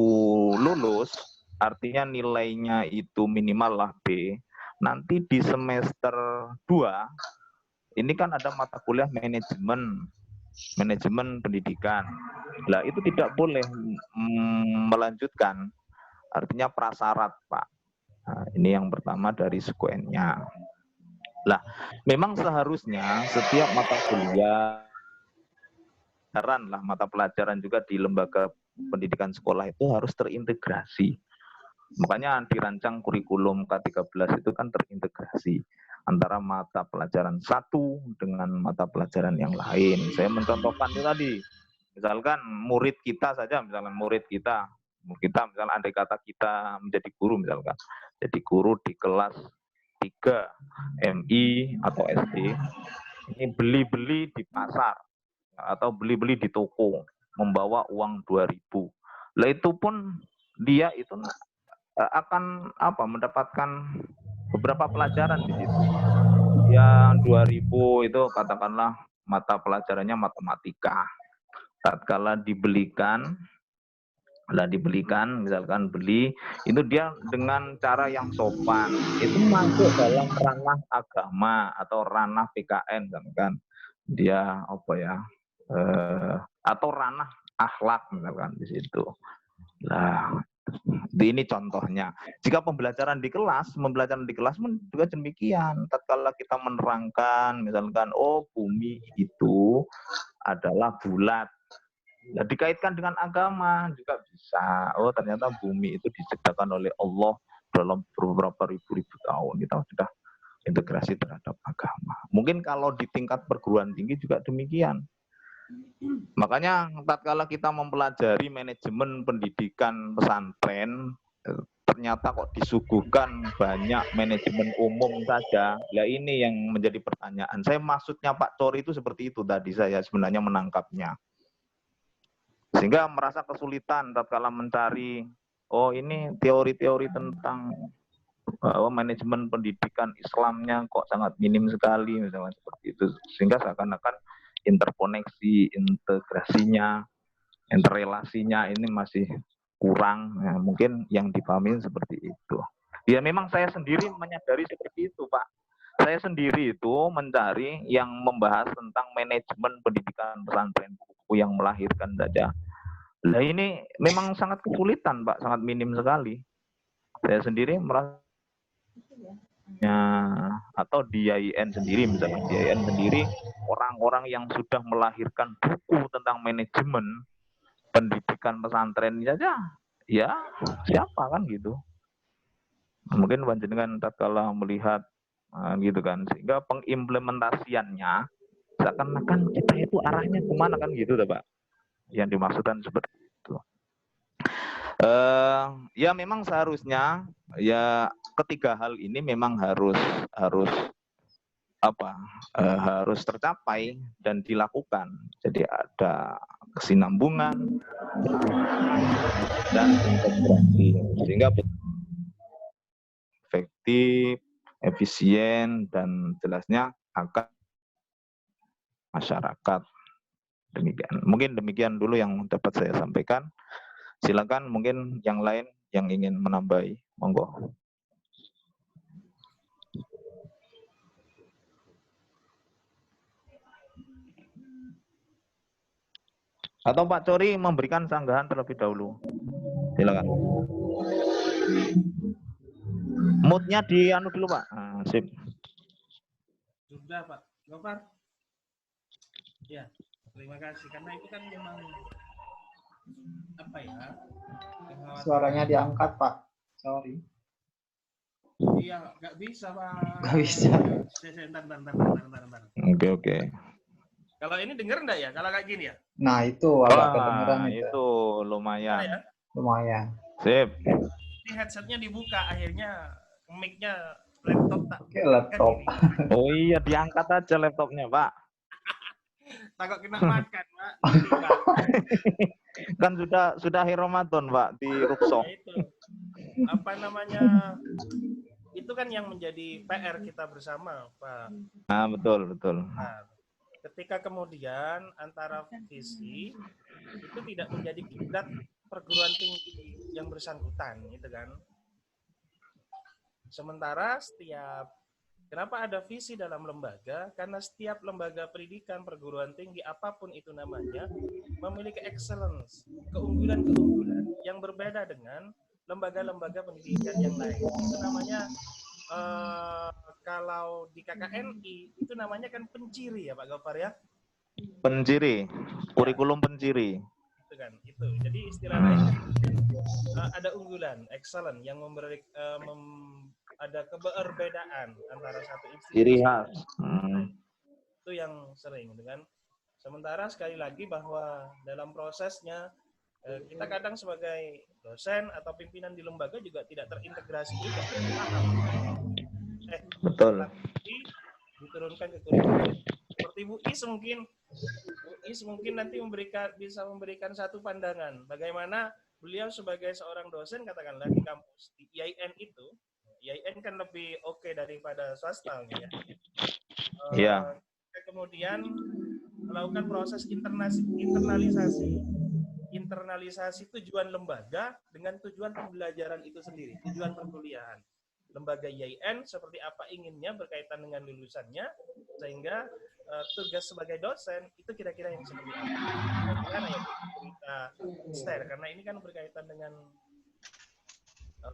lulus, artinya nilainya itu minimal lah B, nanti di semester 2, ini kan ada mata kuliah manajemen pendidikan. Lah, itu tidak boleh melanjutkan. Artinya prasyarat, Pak. Nah, ini yang pertama dari SKN-nya. Lah, memang seharusnya setiap mata kuliah, mata pelajaran juga di lembaga pendidikan sekolah itu harus terintegrasi. Makanya dirancang kurikulum K13 itu kan terintegrasi antara mata pelajaran satu dengan mata pelajaran yang lain. Saya mencontohkan itu tadi, misalkan murid kita saja, misalkan misalkan andai kata kita menjadi guru misalkan, jadi guru di kelas 3 MI atau SD, ini beli-beli di pasar atau beli-beli di toko, membawa uang 2.000. Lah itu pun dia itu akan mendapatkan beberapa pelajaran di situ. Yang 2.000 itu katakanlah mata pelajarannya matematika. Tatkala dibelikan, misalkan beli, itu dia dengan cara yang sopan, itu masuk dalam ranah agama atau ranah PKN kan. Dia atau ranah akhlak misalkan di situ. Nah, ini contohnya. Jika pembelajaran di kelas pun juga demikian. Tatkala kita menerangkan misalkan bumi itu adalah bulat. Nah, dikaitkan dengan agama juga bisa. Ternyata bumi itu diciptakan oleh Allah dalam beberapa ribu-ribu tahun. Kita sudah integrasi terhadap agama. Mungkin kalau di tingkat perguruan tinggi juga demikian. Makanya tatkala kita mempelajari manajemen pendidikan pesantren, ternyata kok disuguhkan banyak manajemen umum saja. Lah ini yang menjadi pertanyaan. Saya maksudnya Pak Cori itu seperti itu tadi saya sebenarnya menangkapnya. Sehingga merasa kesulitan tatkala mencari, ini teori-teori tentang manajemen pendidikan Islamnya kok sangat minim sekali, misalnya seperti itu. Sehingga seakan-akan interkoneksi, integrasinya, interrelasinya ini masih kurang. Nah, mungkin yang dipahami seperti itu. Ya memang saya sendiri menyadari seperti itu, Pak. Saya sendiri itu mencari yang membahas tentang manajemen pendidikan pesantren, buku yang melahirkan saja. Nah ini memang sangat kesulitan, Pak, sangat minim sekali. Saya sendiri merasa atau di IAIN sendiri, misalnya di IAIN sendiri, orang-orang yang sudah melahirkan buku tentang manajemen pendidikan pesantren saja, ya siapa kan gitu. Mungkin panjenengan tatkala melihat gitu kan, sehingga pengimplementasiannya seakan-akan kita itu arahnya kemana kan gitu, Pak? Yang dimaksudkan seperti itu. Ya memang seharusnya ya ketiga hal ini memang harus tercapai dan dilakukan. Jadi ada kesinambungan dan integrasi sehingga efektif, efisien dan jelasnya akan masyarakat. Demikian. Mungkin demikian dulu yang dapat saya sampaikan. Silakan mungkin yang lain yang ingin menambahi, monggo. Atau Pak Cori memberikan sanggahan terlebih dahulu. Silakan. Moodnya di anu dulu, Pak. Sip. Sudah, Pak. Gofar. Ya, terima kasih. Karena itu kan memang Suaranya diangkat, Pak. Sorry. Iya, nggak bisa, Pak. Nggak bisa. Bentar. Oke. Kalau ini denger enggak ya? Kalau kayak gini ya? Nah, itu agak kedengeran itu lumayan. Ya? Lumayan. Sip. Ini headsetnya dibuka, akhirnya mic-nya laptop tak. Oke, laptop. Oh iya, diangkat aja laptopnya, Pak. Takut kena makan, Pak. Kan sudah akhir Ramadan, Pak, di Rukso. Itu. apa namanya, itu kan yang menjadi PR kita bersama, Pak. Nah, betul. Nah, ketika kemudian antara visi itu tidak menjadi kiblat perguruan tinggi yang bersangkutan, gitu kan. Sementara kenapa ada visi dalam lembaga? Karena setiap lembaga pendidikan perguruan tinggi apapun itu namanya memiliki excellence, keunggulan-keunggulan yang berbeda dengan lembaga-lembaga pendidikan yang lain. Itu namanya kalau di KKNI itu namanya kan penciri ya Pak Gofar ya. Penciri, kurikulum penciri. Itu kan, itu. Jadi istilah lain ada unggulan, excellent yang ada keberbedaan antara satu institusi. Ciri khas. Itu yang sering dengan. Sementara sekali lagi bahwa dalam prosesnya kita kadang sebagai dosen atau pimpinan di lembaga juga tidak terintegrasi juga. Betul. Diturunkan ke kurikulum. Seperti Bu Is mungkin nanti bisa memberikan satu pandangan bagaimana beliau sebagai seorang dosen katakanlah di kampus di IAIN itu. IAIN kan lebih oke daripada swasta ya. Iya. Kemudian melakukan proses internalisasi tujuan lembaga dengan tujuan pembelajaran itu sendiri, tujuan perkuliahan. Lembaga IAIN seperti apa inginnya berkaitan dengan lulusannya, sehingga tugas sebagai dosen itu kira-kira yang seperti apa. Karena ya kita share, karena ini kan berkaitan dengan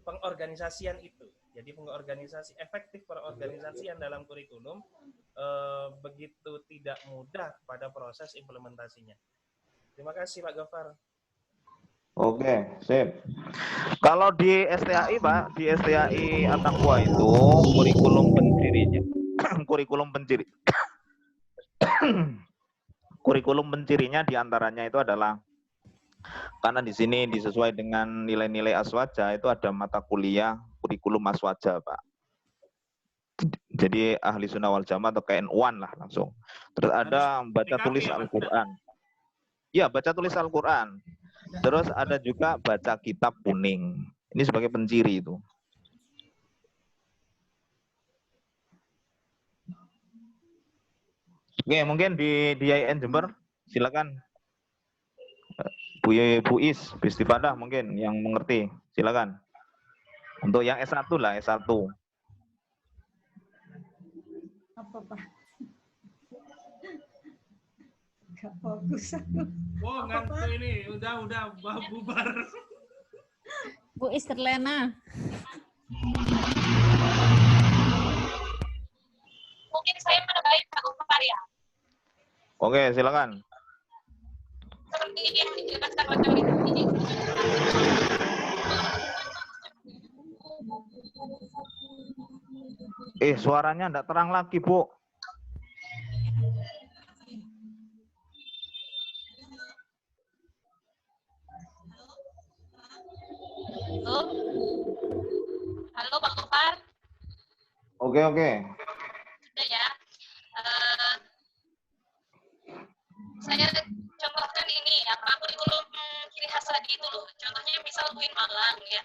pengorganisasian itu. Jadi efektif pengorganisasian dalam kurikulum begitu tidak mudah pada proses implementasinya. Terima kasih Pak Gofar. Oke, sip. Kalau di STAI Pak, di STAI Ataqwa itu kurikulum pencirinya diantaranya itu adalah karena di sini disesuai dengan nilai-nilai aswaja itu ada mata kuliah kurikulum aswaja Pak. Jadi ahli sunnah wal jamaah atau KN1 lah langsung. Terus ada baca tulis Al-Quran. Ya, baca tulis Al-Quran. Terus ada juga baca kitab kuning. Ini sebagai penciri itu. Oke, mungkin di IAIN Jember, silakan. Bu Is, Istifadah mungkin yang mengerti, silakan. Untuk yang S1 lah, S1. Apa Pak? Gak fokus aku. Oh, ngantuk ini. Udah bubar. Bu Isterlena. Mungkin saya menambahin Pak Gofar ya. Oke, silakan. Seperti yang dijelaskan oleh kami ini. Suaranya enggak terang lagi, Bu. Halo Pak Gofar. Oke. Sudah ya. Saya contohkan ini apa kurikulum ciri khas tadi itu loh. Contohnya misal UIN Malang ya.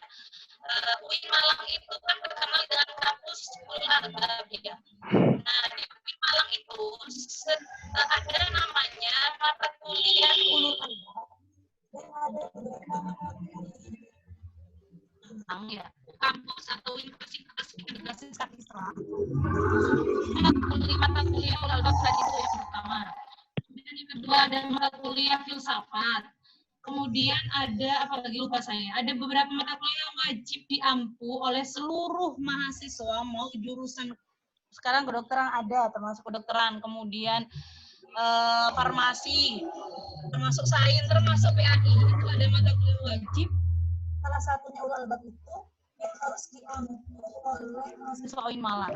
UIN Malang itu kan terkenal dengan kampus Ulul Albab ya. Nah di UIN Malang itu ada namanya mata kuliah Ulul Albab. Ya, kampus atau universitas Islam. Mata kuliah Ulul Albab tadi itu yang pertama. Kemudian yang kedua ada mata kuliah filsafat. Kemudian ada apalagi lupa saya. Ada beberapa mata kuliah yang wajib diampu oleh seluruh mahasiswa mau jurusan sekarang kedokteran ada termasuk kedokteran. Kemudian farmasi, termasuk sains, termasuk PAI itu ada mata kuliah wajib. Salah satunya Ulul Albab itu yang harus diampu oleh mahasiswa UIN Malang.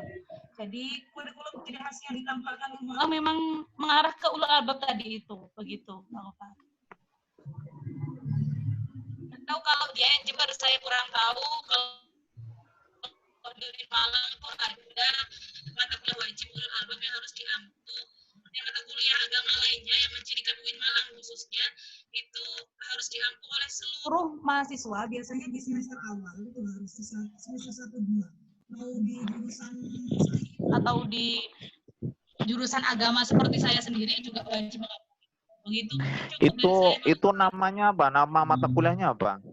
Jadi kurikulum ciri khas yang ditampilkan di Malang memang mengarah ke Ulul Albab tadi itu, begitu, Pak. Tahu kalau di IAIN Jember saya kurang tahu, kalau di UIN Malang itu ada mata kuliah wajib Ulul Albab yang harus diampu mata kuliah agama lainnya yang mencirikan UIN Malang khususnya itu harus diampu oleh seluruh mahasiswa biasanya di semester awal itu harus di semester 1-2 mau di jurusan atau di jurusan agama seperti saya sendiri juga wajib begitu. Itu namanya apa? Nama mata kuliahnya apa?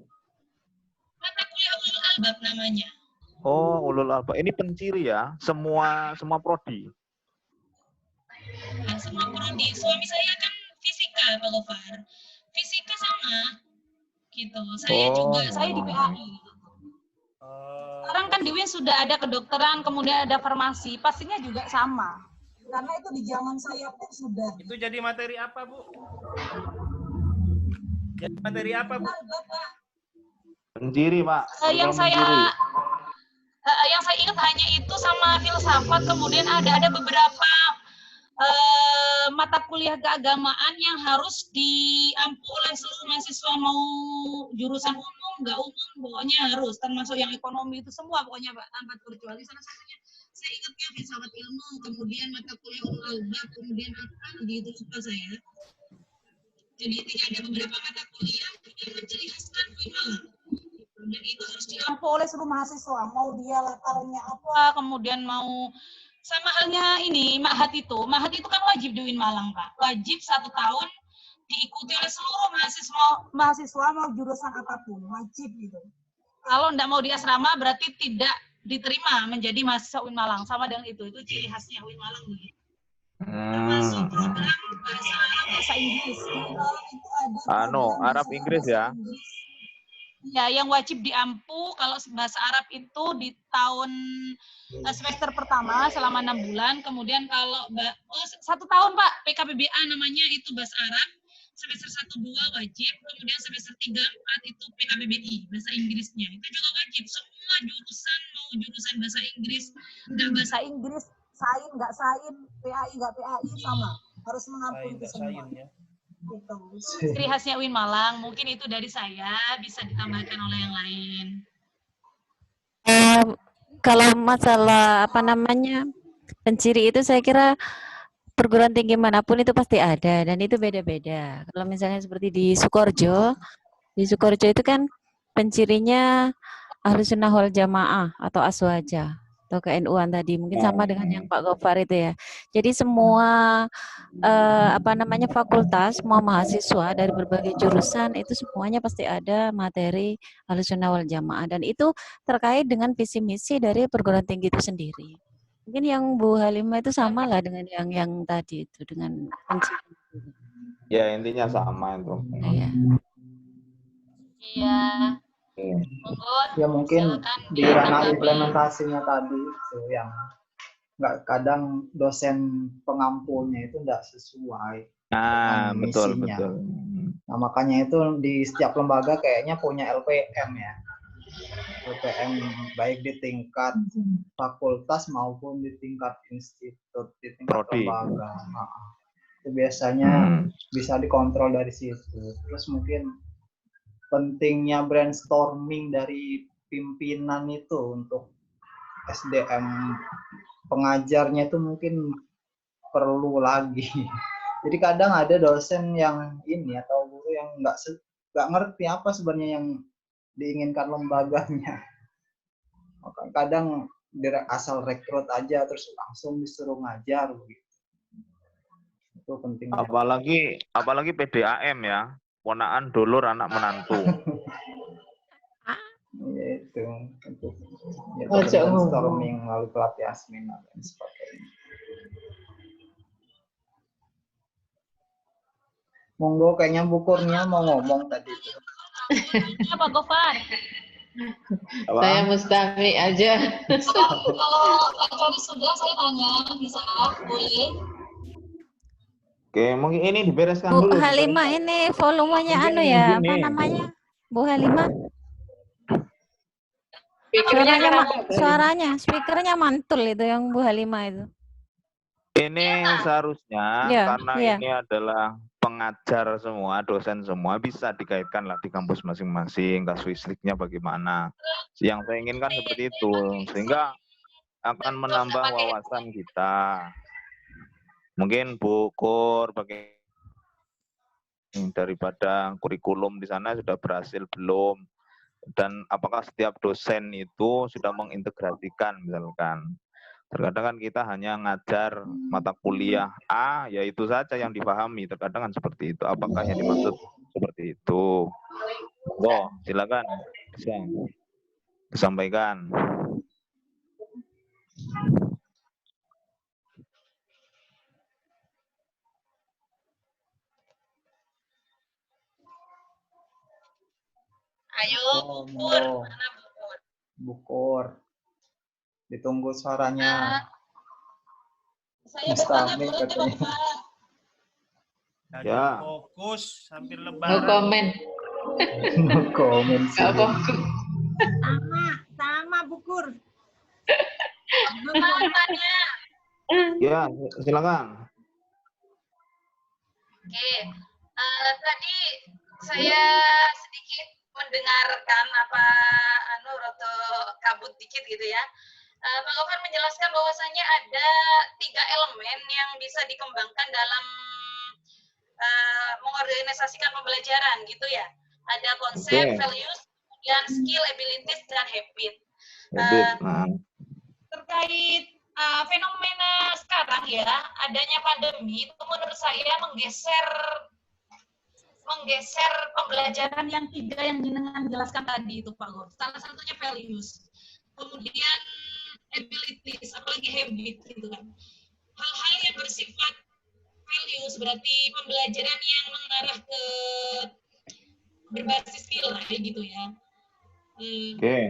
Mata kuliah Ulul Albab namanya. Oh, Ulul Albab. Ini penciri ya, semua prodi. Nah, semua prodi. Suami saya kan fisika, Pak Gofar. Fisika sama, gitu. Saya juga, saya di PAI. Sekarang kan di UIN sudah ada kedokteran, kemudian ada farmasi, pastinya juga sama. Karena itu di zaman saya pun sudah. Itu jadi materi apa, Bu? Jadi materi apa, Bu? Penciri, Pak. Yang saya ingat hanya itu sama filsafat, kemudian ada beberapa mata kuliah keagamaan yang harus diampu oleh seluruh mahasiswa, mau jurusan umum, nggak umum, pokoknya harus, termasuk yang ekonomi itu semua pokoknya Pak, tanpa terkecuali. Salah satunya saya ingatnya filsafat ilmu, kemudian mata kuliah Ulul Albab, kemudian apa gitu lupa saya. Jadi intinya ada beberapa mata kuliah yang menciri khaskan UIN Malang. Dan itu harus diampu oleh seluruh mahasiswa, mau dia latarnya apa, kemudian mau sama halnya ini Mahat itu kan wajib di UIN Malang Pak, wajib 1 tahun diikuti oleh seluruh mahasiswa mau jurusan apapun, wajib gitu. Kalau enggak mau di asrama berarti tidak diterima menjadi mahasiswa UIN Malang, sama dengan itu ciri khasnya UIN Malang begitu. Termasuk program bahasa Inggris. Arab Inggris ya. Ya, yang wajib diampu kalau bahasa Arab itu di tahun semester pertama selama 6 bulan, kemudian kalau 1 tahun Pak, PKBBA namanya itu bahasa Arab, semester 1-2 wajib, kemudian semester 3-4 itu PKBBI, bahasa Inggrisnya. Itu juga wajib, semua jurusan mau jurusan bahasa Inggris, nggak bahasa Inggris, sain nggak sain, PAI nggak PAI sama, harus mengampuni itu semua. Gitu. Ciri khasnya UIN Malang, mungkin itu dari saya, bisa ditambahkan oleh yang lain. Kalau masalah penciri itu saya kira perguruan tinggi manapun itu pasti ada dan itu beda-beda. Kalau misalnya seperti di Sukoharjo itu kan pencirinya Ahlussunnah wal Jamaah atau Aswaja atau ke-NU-an tadi, mungkin sama dengan yang Pak Gofar itu ya. Jadi semua fakultas, semua mahasiswa dari berbagai jurusan itu semuanya pasti ada materi Ahlussunnah wal Jamaah, dan itu terkait dengan visi misi dari perguruan tinggi itu sendiri. Mungkin yang Bu Halimah itu sama lah dengan yang tadi itu, dengan penciri. Ya, intinya sama itu. Iya. Ya mungkin di ranah implementasinya tadi itu yang nggak, kadang dosen pengampunya itu nggak sesuai dengan misinya. Nah, makanya itu di setiap lembaga kayaknya punya LPM ya. LPM baik di tingkat fakultas maupun di tingkat institut, di tingkat lembaga. Itu biasanya bisa dikontrol dari situ. Terus mungkin pentingnya brainstorming dari pimpinan itu untuk SDM pengajarnya itu mungkin perlu lagi. Jadi kadang ada dosen yang ini atau guru yang nggak ngerti apa sebenarnya yang diinginkan lembaganya. Kadang asal rekrut aja terus langsung disuruh ngajar gitu. Itu penting. Apalagi PDAM ya. Ponaan dulur anak menantu. Itu brainstorming melalui pelatihan seminar dan sebagainya. Monggo, kayaknya Bu Kurnia mau ngomong tadi itu. Apa Gofar? Saya mustami aja. Kalau sudah saya tanya, bisa boleh? Oke, mungkin ini dibereskan Bu dulu. Halimah ini volumenya apa namanya? Bu Halimah. Suaranya, speakernya mantul itu yang Bu Halimah itu. Ini seharusnya karena ini adalah pengajar semua, dosen semua, bisa dikaitkan lah di kampus masing-masing, kasuistiknya bagaimana. Yang saya inginkan seperti itu, sehingga akan menambah wawasan kita. Mungkin Bu Kur daripada kurikulum di sana sudah berhasil belum? Dan apakah setiap dosen itu sudah mengintegrasikan misalkan? Terkadang kan kita hanya ngajar mata kuliah A, ya itu saja yang dipahami. Terkadang kan seperti itu. Apakah yang dimaksud seperti itu? Oh, silakan bisa disampaikan. Ayo, Bukur. Mana Bukur? Bukur. Ditunggu suaranya. Saya Mustami bertanya katanya. Nah, Ya. Fokus sambil No lebaran. comment. No comment sih. Gak fokus. Sama Bukur. Tanya. Ya, silakan. Oke, tadi saya sedikit mendengarkan apa roto kabut dikit gitu ya. Pak Gofar menjelaskan bahwasanya ada 3 elemen yang bisa dikembangkan dalam mengorganisasikan pembelajaran gitu ya. Ada konsep, values, kemudian skill, abilities, dan habit. Terkait fenomena sekarang ya, adanya pandemi itu menurut saya menggeser pembelajaran yang 3 yang jenengan jelaskan tadi itu Pak Gor. Salah satunya values, kemudian abilities, apalagi habit gitu kan. Hal-hal yang bersifat values berarti pembelajaran yang mengarah ke berbasis nilai gitu ya.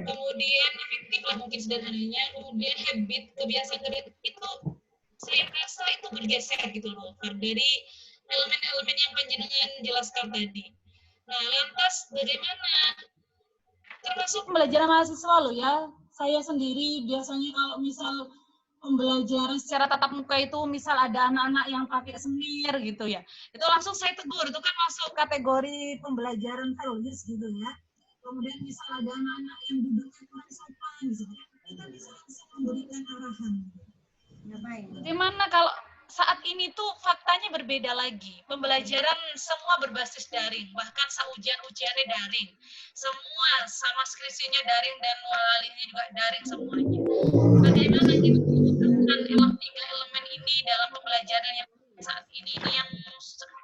Kemudian efektif lah mungkin sederhananya, kemudian habit, kebiasaan itu saya rasa itu bergeser gitu loh dari elemen-elemen yang panjenengan jelaskan tadi. Nah, lantas bagaimana termasuk pembelajaran mahasiswa loh ya, saya sendiri biasanya kalau misal pembelajaran secara tatap muka itu misal ada anak-anak yang pakai semir gitu ya, itu langsung saya tegur, itu kan masuk kategori pembelajaran values gitu ya. Kemudian misal ada anak-anak yang duduknya kurang sopan gitu, kita bisa langsung memberikan arahan. Bagaimana kalau saat ini tuh faktanya berbeda lagi. Pembelajaran semua berbasis daring, bahkan ujiannya daring. Semua sama skripsinya daring dan walinya juga daring semuanya. Bagaimana kita menggunakan 3 elemen ini dalam pembelajaran yang saat ini yang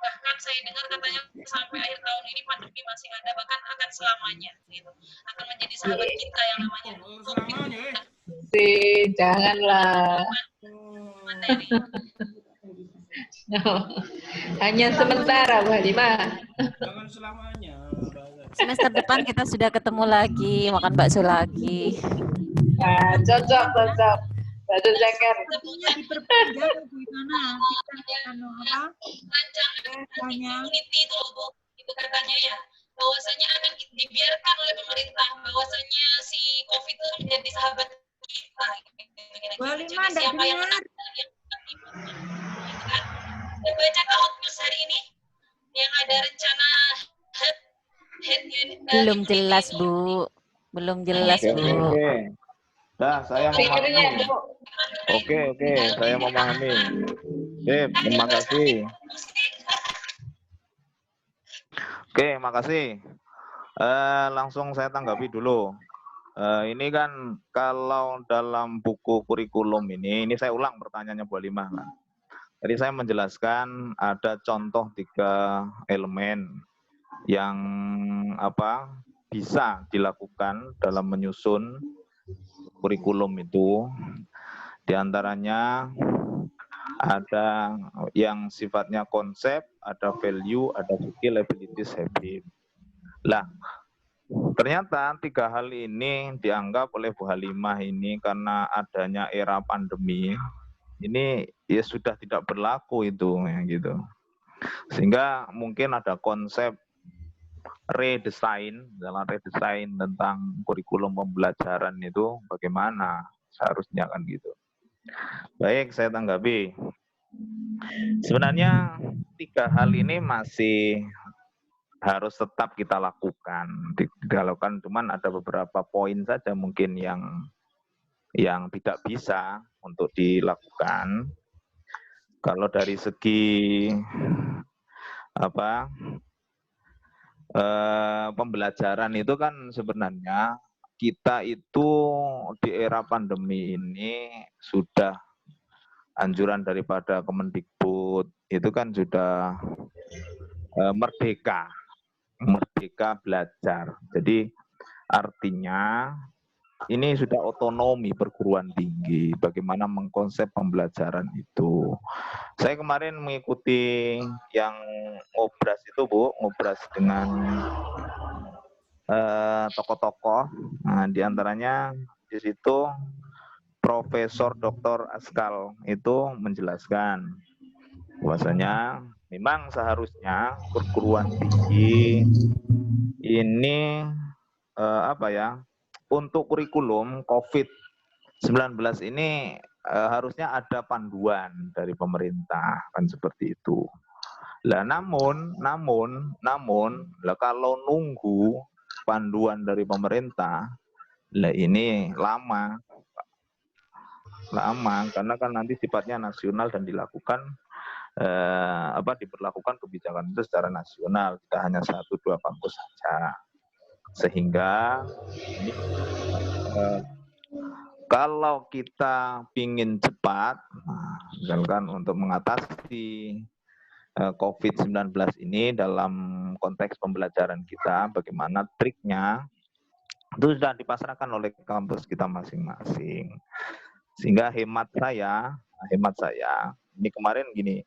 bahkan saya dengar katanya sampai akhir tahun ini pandemi masih ada, bahkan akan selamanya gitu. Akan menjadi sahabat kita yang namanya COVID. Janganlah. Hanya sementara, Bu Halimah. Jangan selamanya. Semester depan kita sudah ketemu lagi, makan bakso lagi. Nah, cocok. Bakso ceker. Diperpanjang gimana? Community itu loh, itu katanya ya, bahwasanya akan dibiarkan oleh pemerintah, bahwasanya si COVID itu menjadi sahabat kita. Walima siapa yang menang? Baca Kaot News hari ini yang ada rencana belum jelas Bu, belum jelas Bu. Dah, saya memahami. Oke, saya memahami. Terima kasih. Oke, makasih. Langsung saya tanggapi dulu. Ini kan kalau dalam buku kurikulum ini saya ulang pertanyaannya Bu Halimah. Jadi saya menjelaskan ada contoh 3 elemen yang bisa dilakukan dalam menyusun kurikulum itu. Di antaranya ada yang sifatnya konsep, ada value, ada skill, abilities, habit. Lah, ternyata 3 hal ini dianggap oleh Bu Halimah ini karena adanya era pandemi ini ya sudah tidak berlaku itu ya gitu. Sehingga mungkin ada konsep redesain tentang kurikulum pembelajaran itu bagaimana seharusnya kan gitu. Baik, saya tanggapi. Sebenarnya 3 hal ini masih harus tetap kita lakukan, cuman ada beberapa poin saja mungkin yang tidak bisa untuk dilakukan. Kalau dari segi apa pembelajaran itu kan sebenarnya kita itu di era pandemi ini sudah anjuran daripada Kemendikbud itu kan sudah merdeka belajar. Jadi artinya ini sudah otonomi perguruan tinggi, bagaimana mengkonsep pembelajaran itu. Saya kemarin mengikuti yang ngobras itu, Bu, ngobras dengan tokoh-tokoh. Nah, diantaranya di situ Profesor Dr. Askal itu menjelaskan bahwasanya memang seharusnya perguruan tinggi ini untuk kurikulum COVID-19 ini harusnya ada panduan dari pemerintah, kan seperti itu. Lah namun lah kalau nunggu panduan dari pemerintah, lah ini lama karena kan nanti sifatnya nasional dan dilakukan diberlakukan kebijakan itu secara nasional, tidak hanya 1-2 kampus saja. Sehingga ini, kalau kita ingin cepat, misalkan untuk mengatasi COVID-19 ini dalam konteks pembelajaran kita, bagaimana triknya, itu sudah dipasrahkan oleh kampus kita masing-masing. Sehingga hemat saya, ini kemarin gini,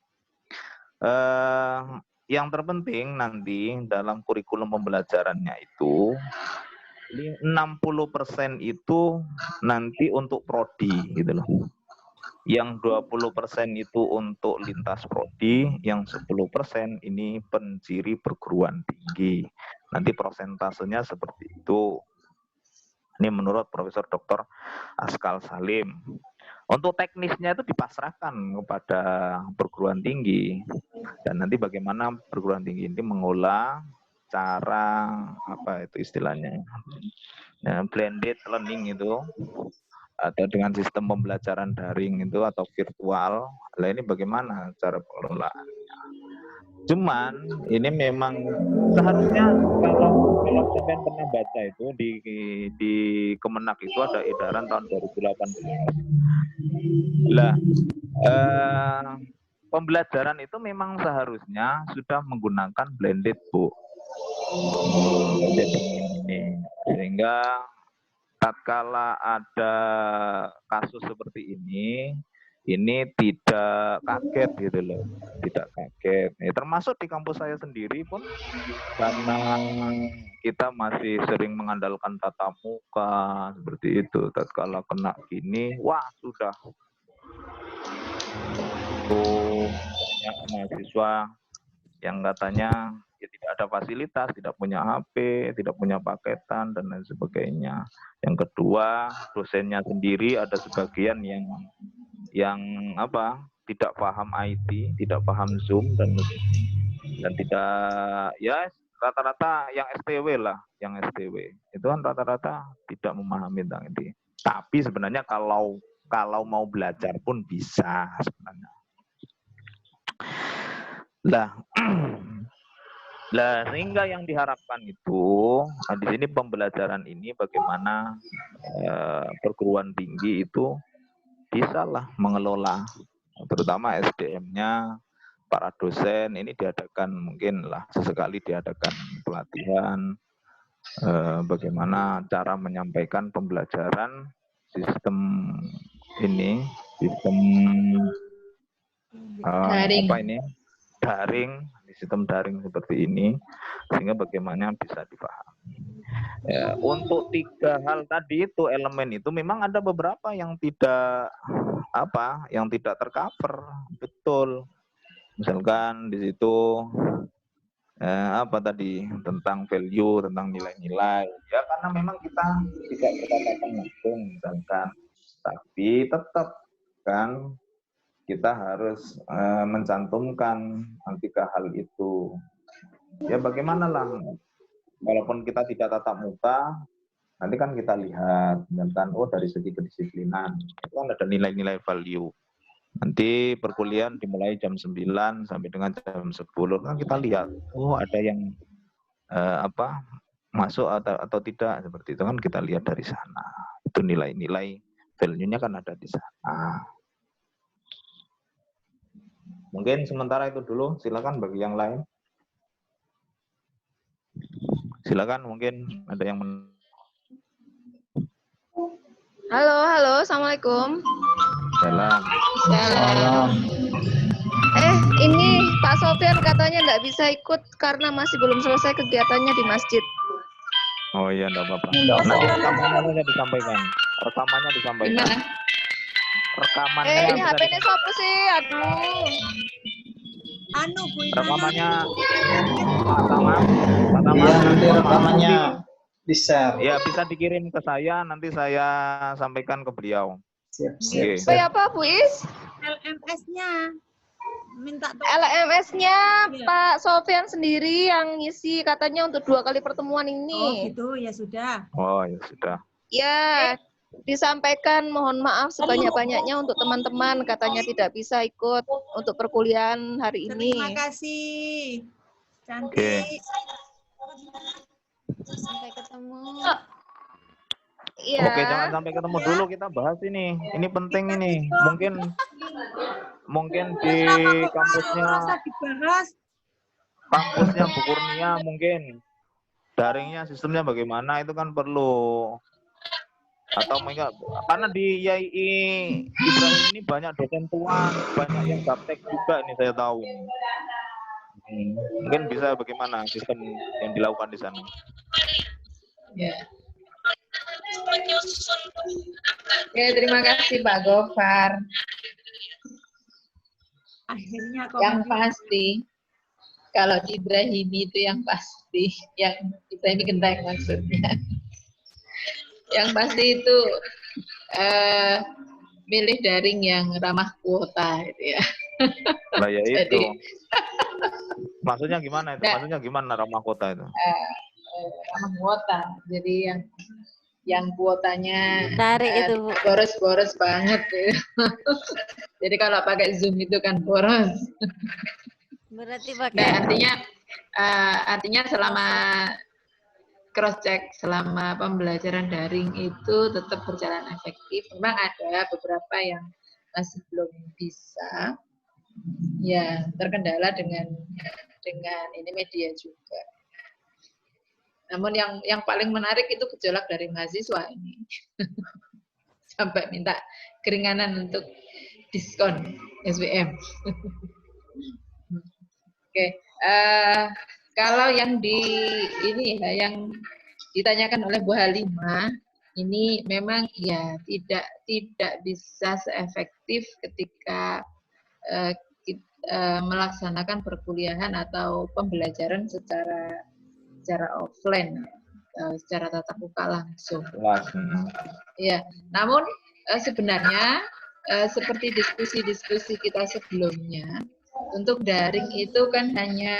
yang terpenting nanti dalam kurikulum pembelajarannya itu 60% itu nanti untuk prodi gitu loh. Yang 20% itu untuk lintas prodi, yang 10% ini penciri perguruan tinggi. Nanti persentasenya seperti itu. Ini menurut Profesor Dr. Askal Salim. Untuk teknisnya itu dipasrahkan kepada perguruan tinggi. Dan nanti bagaimana perguruan tinggi ini mengolah cara istilahnya blended learning itu, atau dengan sistem pembelajaran daring itu atau virtual. Nah ini bagaimana cara pengelolaannya? Cuman ini memang seharusnya kalau kalian pernah baca itu di Kemenak itu ada edaran tahun 2018. Lah pembelajaran itu memang seharusnya sudah menggunakan blended, Bu. Sehingga tatkala ada kasus seperti ini tidak kaget gitu loh, tidak kaget. Termasuk di kampus saya sendiri pun, karena kita masih sering mengandalkan tatap muka seperti itu. Tatkala kena gini, wah sudah banyak mahasiswa yang katanya ya tidak ada fasilitas, tidak punya HP, tidak punya paketan dan lain sebagainya. Yang kedua, dosennya sendiri ada sebagian yang tidak paham IT, tidak paham Zoom dan tidak, ya rata-rata yang STW lah, yang STW itu kan rata-rata tidak memahami tentang itu. Tapi sebenarnya kalau mau belajar pun bisa sebenarnya. Lah sehingga yang diharapkan itu di sini pembelajaran ini bagaimana perguruan tinggi itu bisalah mengelola, terutama SDM-nya, para dosen ini diadakan mungkin lah sesekali diadakan pelatihan bagaimana cara menyampaikan pembelajaran sistem ini, sistem sistem daring seperti ini, sehingga bagaimana bisa dipahami. Ya, untuk 3 hal tadi itu elemen itu memang ada beberapa yang tidak tercover, betul. Misalkan di situ tentang value, tentang nilai-nilai. Ya karena memang kita tidak berkaitan langsung misalkan, tapi tetap kan kita harus mencantumkan 3 hal itu. Ya bagaimana lah, walaupun kita tidak tatap muka, nanti kan kita lihat, misalkan dari segi kedisiplinan, itu kan ada nilai-nilai value. Nanti perkuliahan dimulai jam 9 sampai dengan jam 10 kan kita lihat, oh ada yang masuk atau tidak seperti itu kan kita lihat dari sana. Itu nilai-nilai value-nya kan ada di sana. Mungkin sementara itu dulu, silakan bagi yang lain. Silakan mungkin ada yang Halo, assalamualaikum. Salam. Ini Pak Sofyan katanya nggak bisa ikut karena masih belum selesai kegiatannya di masjid. Oh iya, enggak apa-apa. Nanti rekamannya disampaikan. Rekamannya disampaikan. Gimana? Rekamannya Ini HP-nya siapa sih? Aduh. Bu rekamannya Pak Tama. Iya, nanti rekamannya di-share. Ya, bisa dikirim ke saya, nanti saya sampaikan ke beliau. Siap. Apa, Bu Is? LMS-nya. Minta LMS-nya Pak Sofyan sendiri yang ngisi katanya untuk 2 kali pertemuan ini. Oh gitu, ya sudah. Oh ya sudah. Ya, disampaikan mohon maaf sebanyak-banyaknya untuk teman-teman katanya tidak bisa ikut untuk perkuliahan hari ini. Terima kasih. Cantik. Sampai ketemu. Iya. Oke, jangan sampai ketemu dulu, kita bahas ini. Ini penting ini. Mungkin di kampusnya Bu Kurnia mungkin daringnya sistemnya bagaimana itu kan perlu. Atau enggak, karena di YAI Ibrahim ini banyak dosen tua, banyak yang gaptek juga ini saya tahu. Mungkin bisa bagaimana sistem yang dilakukan di sana. Ya. Oke, terima kasih Pak Gofar. Akhirnya yang pasti kalau di Ibrahimi itu yang pasti, yang Ibrahimi Genteng maksudnya. Yang pasti itu milih daring yang ramah kuota itu ya. Nah ya itu. Jadi, maksudnya gimana itu? Maksudnya gimana ramah kuota itu? Ramah kuota. Jadi yang kuotanya boros-boros banget. Jadi kalau pakai Zoom itu kan boros. Berarti pakai. Nah, artinya selama cross check selama pembelajaran daring itu tetap berjalan efektif. Memang ada beberapa yang masih belum bisa. Ya, terkendala dengan ini media juga. Namun yang paling menarik itu gejolak dari mahasiswa ini. Sampai minta keringanan untuk diskon SBM. Oke, kalau yang yang ditanyakan oleh Bu Halimah, ini memang ya tidak bisa seefektif ketika melaksanakan perkuliahan atau pembelajaran secara offline, secara tatap muka langsung. Ya, namun sebenarnya seperti diskusi-diskusi kita sebelumnya, untuk daring itu kan hanya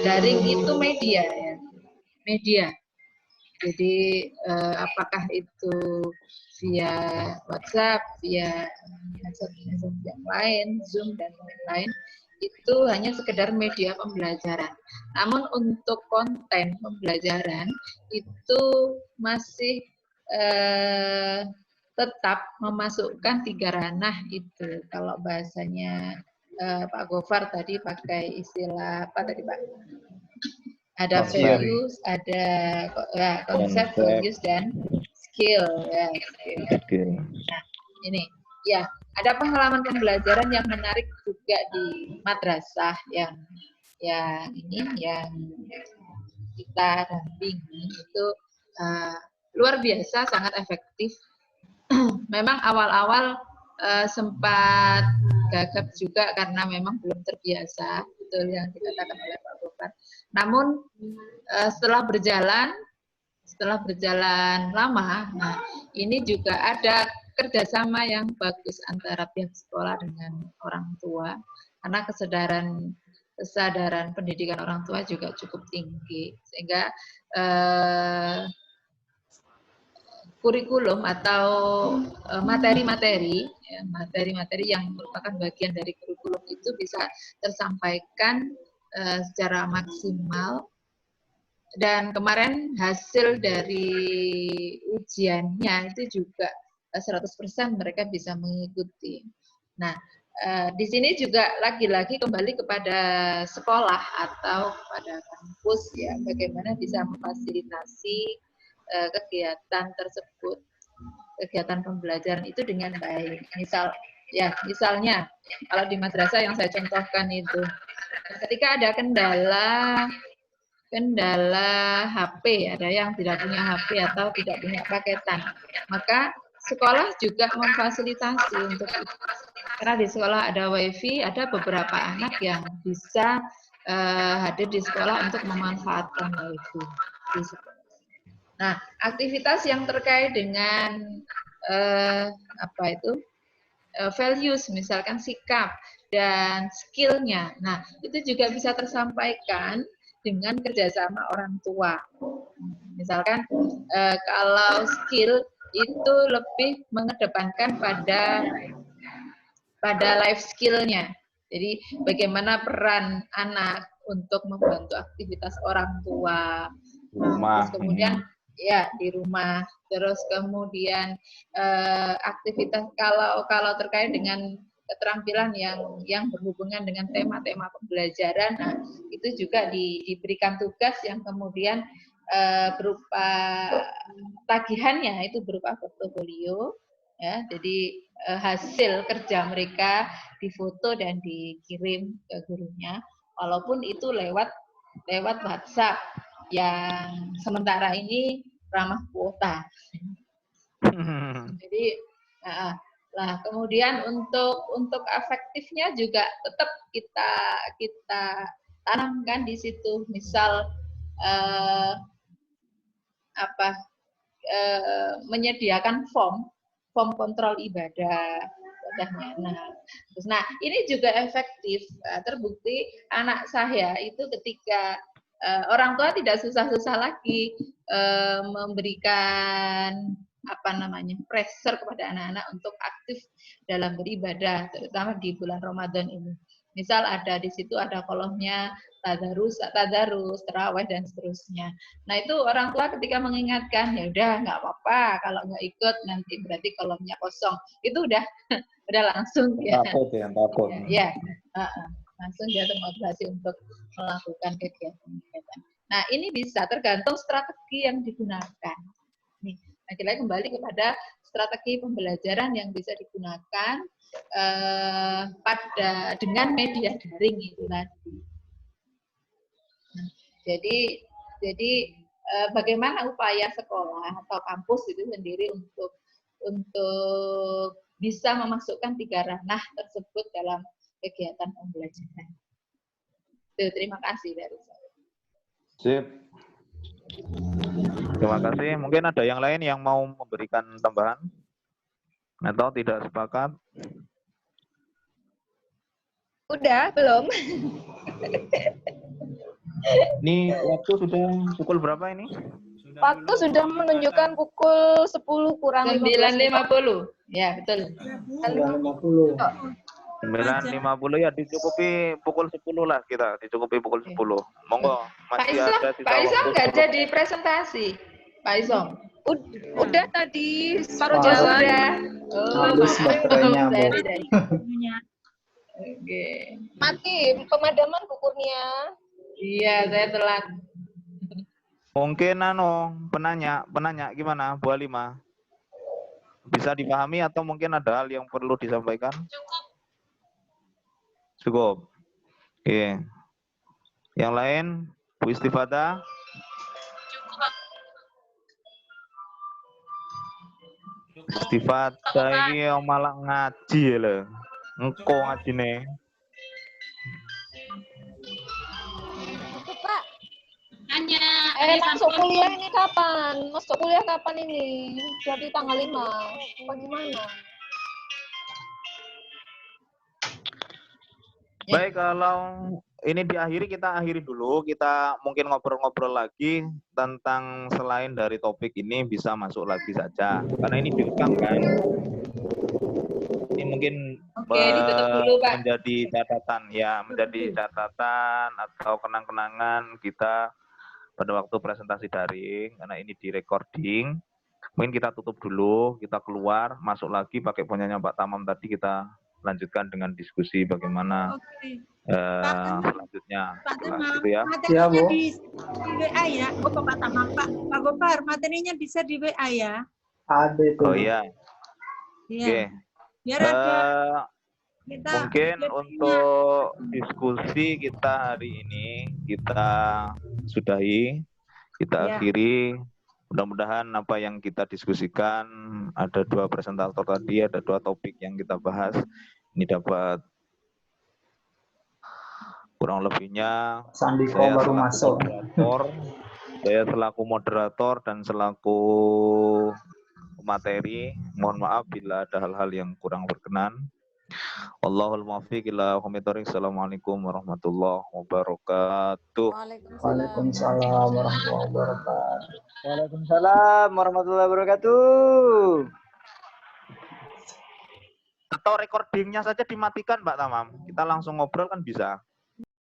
daring itu media ya, media. Jadi apakah itu via WhatsApp, via yang lain, Zoom dan lain-lain, itu hanya sekedar media pembelajaran. Namun untuk konten pembelajaran itu masih tetap memasukkan 3 ranah itu. Kalau bahasanya Pak Gofar tadi pakai istilah apa tadi Pak? Ada values, ada konsep, values dan skill ya. Nah, ini ya. Ada pengalaman pembelajaran yang menarik juga di madrasah yang kita dampingi itu luar biasa, sangat efektif. Memang awal-awal sempat gagap juga karena memang belum terbiasa, betul yang dikatakan oleh Pak Gofar. Namun setelah berjalan lama, nah ini juga ada kerjasama yang bagus antara pihak sekolah dengan orang tua, karena kesadaran pendidikan orang tua juga cukup tinggi, sehingga kurikulum atau materi-materi yang merupakan bagian dari kurikulum itu bisa tersampaikan secara maksimal. Dan kemarin hasil dari ujiannya itu juga 100% mereka bisa mengikuti. Nah, di sini juga lagi-lagi kembali kepada sekolah atau kepada kampus ya, bagaimana bisa memfasilitasi kegiatan tersebut, kegiatan pembelajaran itu dengan baik. Misalnya kalau di madrasah yang saya contohkan itu, ketika ada kendala HP, ada yang tidak punya HP atau tidak punya paketan, maka sekolah juga memfasilitasi untuk itu. Karena di sekolah ada WiFi, ada beberapa anak yang bisa hadir di sekolah untuk memanfaatkan WiFi di sekolah. Nah, aktivitas yang terkait dengan values, misalkan sikap dan skill-nya. Nah, itu juga bisa tersampaikan dengan kerjasama orang tua. Misalkan kalau skill itu lebih mengedepankan pada life skill-nya. Jadi bagaimana peran anak untuk membantu aktivitas orang tua. Terus kemudian ya di rumah. Terus kemudian aktivitas kalau terkait dengan keterampilan yang berhubungan dengan tema-tema pembelajaran, nah itu juga diberikan tugas yang kemudian berupa tagihannya itu berupa portofolio, ya. Jadi hasil kerja mereka difoto dan dikirim ke gurunya, walaupun itu lewat WhatsApp yang sementara ini ramah kuota. Jadi nah, kemudian untuk efektifnya juga tetap kita tanamkan di situ. Misal menyediakan form kontrol ibadah. Nah, ini juga efektif. Terbukti anak saya itu ketika orang tua tidak susah-susah lagi memberikan pressure kepada anak-anak untuk aktif dalam beribadah, terutama di bulan Ramadan ini. Misal ada di situ ada kolomnya tadarus, tarawih dan seterusnya. Nah, itu orang tua ketika mengingatkan, ya udah nggak apa-apa kalau nggak ikut nanti berarti kolomnya kosong. Itu udah langsung ya. Takut. Ya. Langsung dia termotivasi untuk melakukan kegiatan. Nah, ini bisa tergantung strategi yang digunakan. Nih, lagi-lagi kembali kepada strategi pembelajaran yang bisa digunakan dengan media daring itu tadi. Nah, jadi bagaimana upaya sekolah atau kampus itu sendiri untuk bisa memasukkan 3 ranah tersebut dalam kegiatan pembelajaran. Terima kasih dari saya. Sip. Terima kasih. Mungkin ada yang lain yang mau memberikan tambahan? Atau tidak sepakat? Udah, belum? Ini waktu sudah pukul berapa ini? Waktu sudah menunjukkan pukul 10 kurang 9.50. Ya, betul. 9.50. 9.50 ya, dicukupi pukul 10 lah kita, dicukupi pukul 10. Monggo, masih ada sisa Pak Isom waktu. nggak jadi presentasi, Pak Isom. Udah tadi separuh jalan. Habis baterainya, Bu. Oke. Mati pemadaman Bu Kurnia. Iya, saya telat. Mungkin penanya gimana Bu Halimah? Bisa dipahami atau mungkin ada hal yang perlu disampaikan? Cukup. Oke. Yang lain, Bu Istifadah? Istifadah ini yang malah ngaji lho. Engko ngajine. Pak. Hanya masuk kuliah ini kapan? Masuk kuliah kapan ini? Jadi tanggal 5. Bagaimana? Baik, kalau ini diakhiri, kita akhiri dulu. Kita mungkin ngobrol-ngobrol lagi tentang selain dari topik ini, bisa masuk lagi saja. Karena ini direkam kan. Ini mungkin ditutup dulu, Pak. menjadi catatan ya, menjadi catatan atau kenang-kenangan kita pada waktu presentasi daring. Karena ini di recording. Mungkin kita tutup dulu, kita keluar, masuk lagi pakai punyanya Pak Tamam tadi, kita lanjutkan dengan diskusi bagaimana selanjutnya. Pak Tamam, Gitu ya. materinya di WA ya. Oh, Pak Tamam, Pak Gofar, materinya bisa di WA ya. Ada itu. Oh iya. Iya. Oke. Biar ada kita mungkin untuk diskusi kita hari ini kita sudahi, kita akhiri. Mudah-mudahan apa yang kita diskusikan, ada 2 presentator tadi, ada 2 topik yang kita bahas, ini dapat kurang lebihnya Sandiko saya baru masuk. Saya selaku moderator dan selaku materi, mohon maaf bila ada hal-hal yang kurang berkenan. Wallahul muwaffiq ila aqwamit thoriq. Assalamualaikum warahmatullahi wabarakatuh. Waalaikumsalam warahmatullahi wabarakatuh. Waalaikumsalam warahmatullahi wabarakatuh. Atau recordingnya saja dimatikan, Mbak Tamam. Kita langsung ngobrol kan bisa.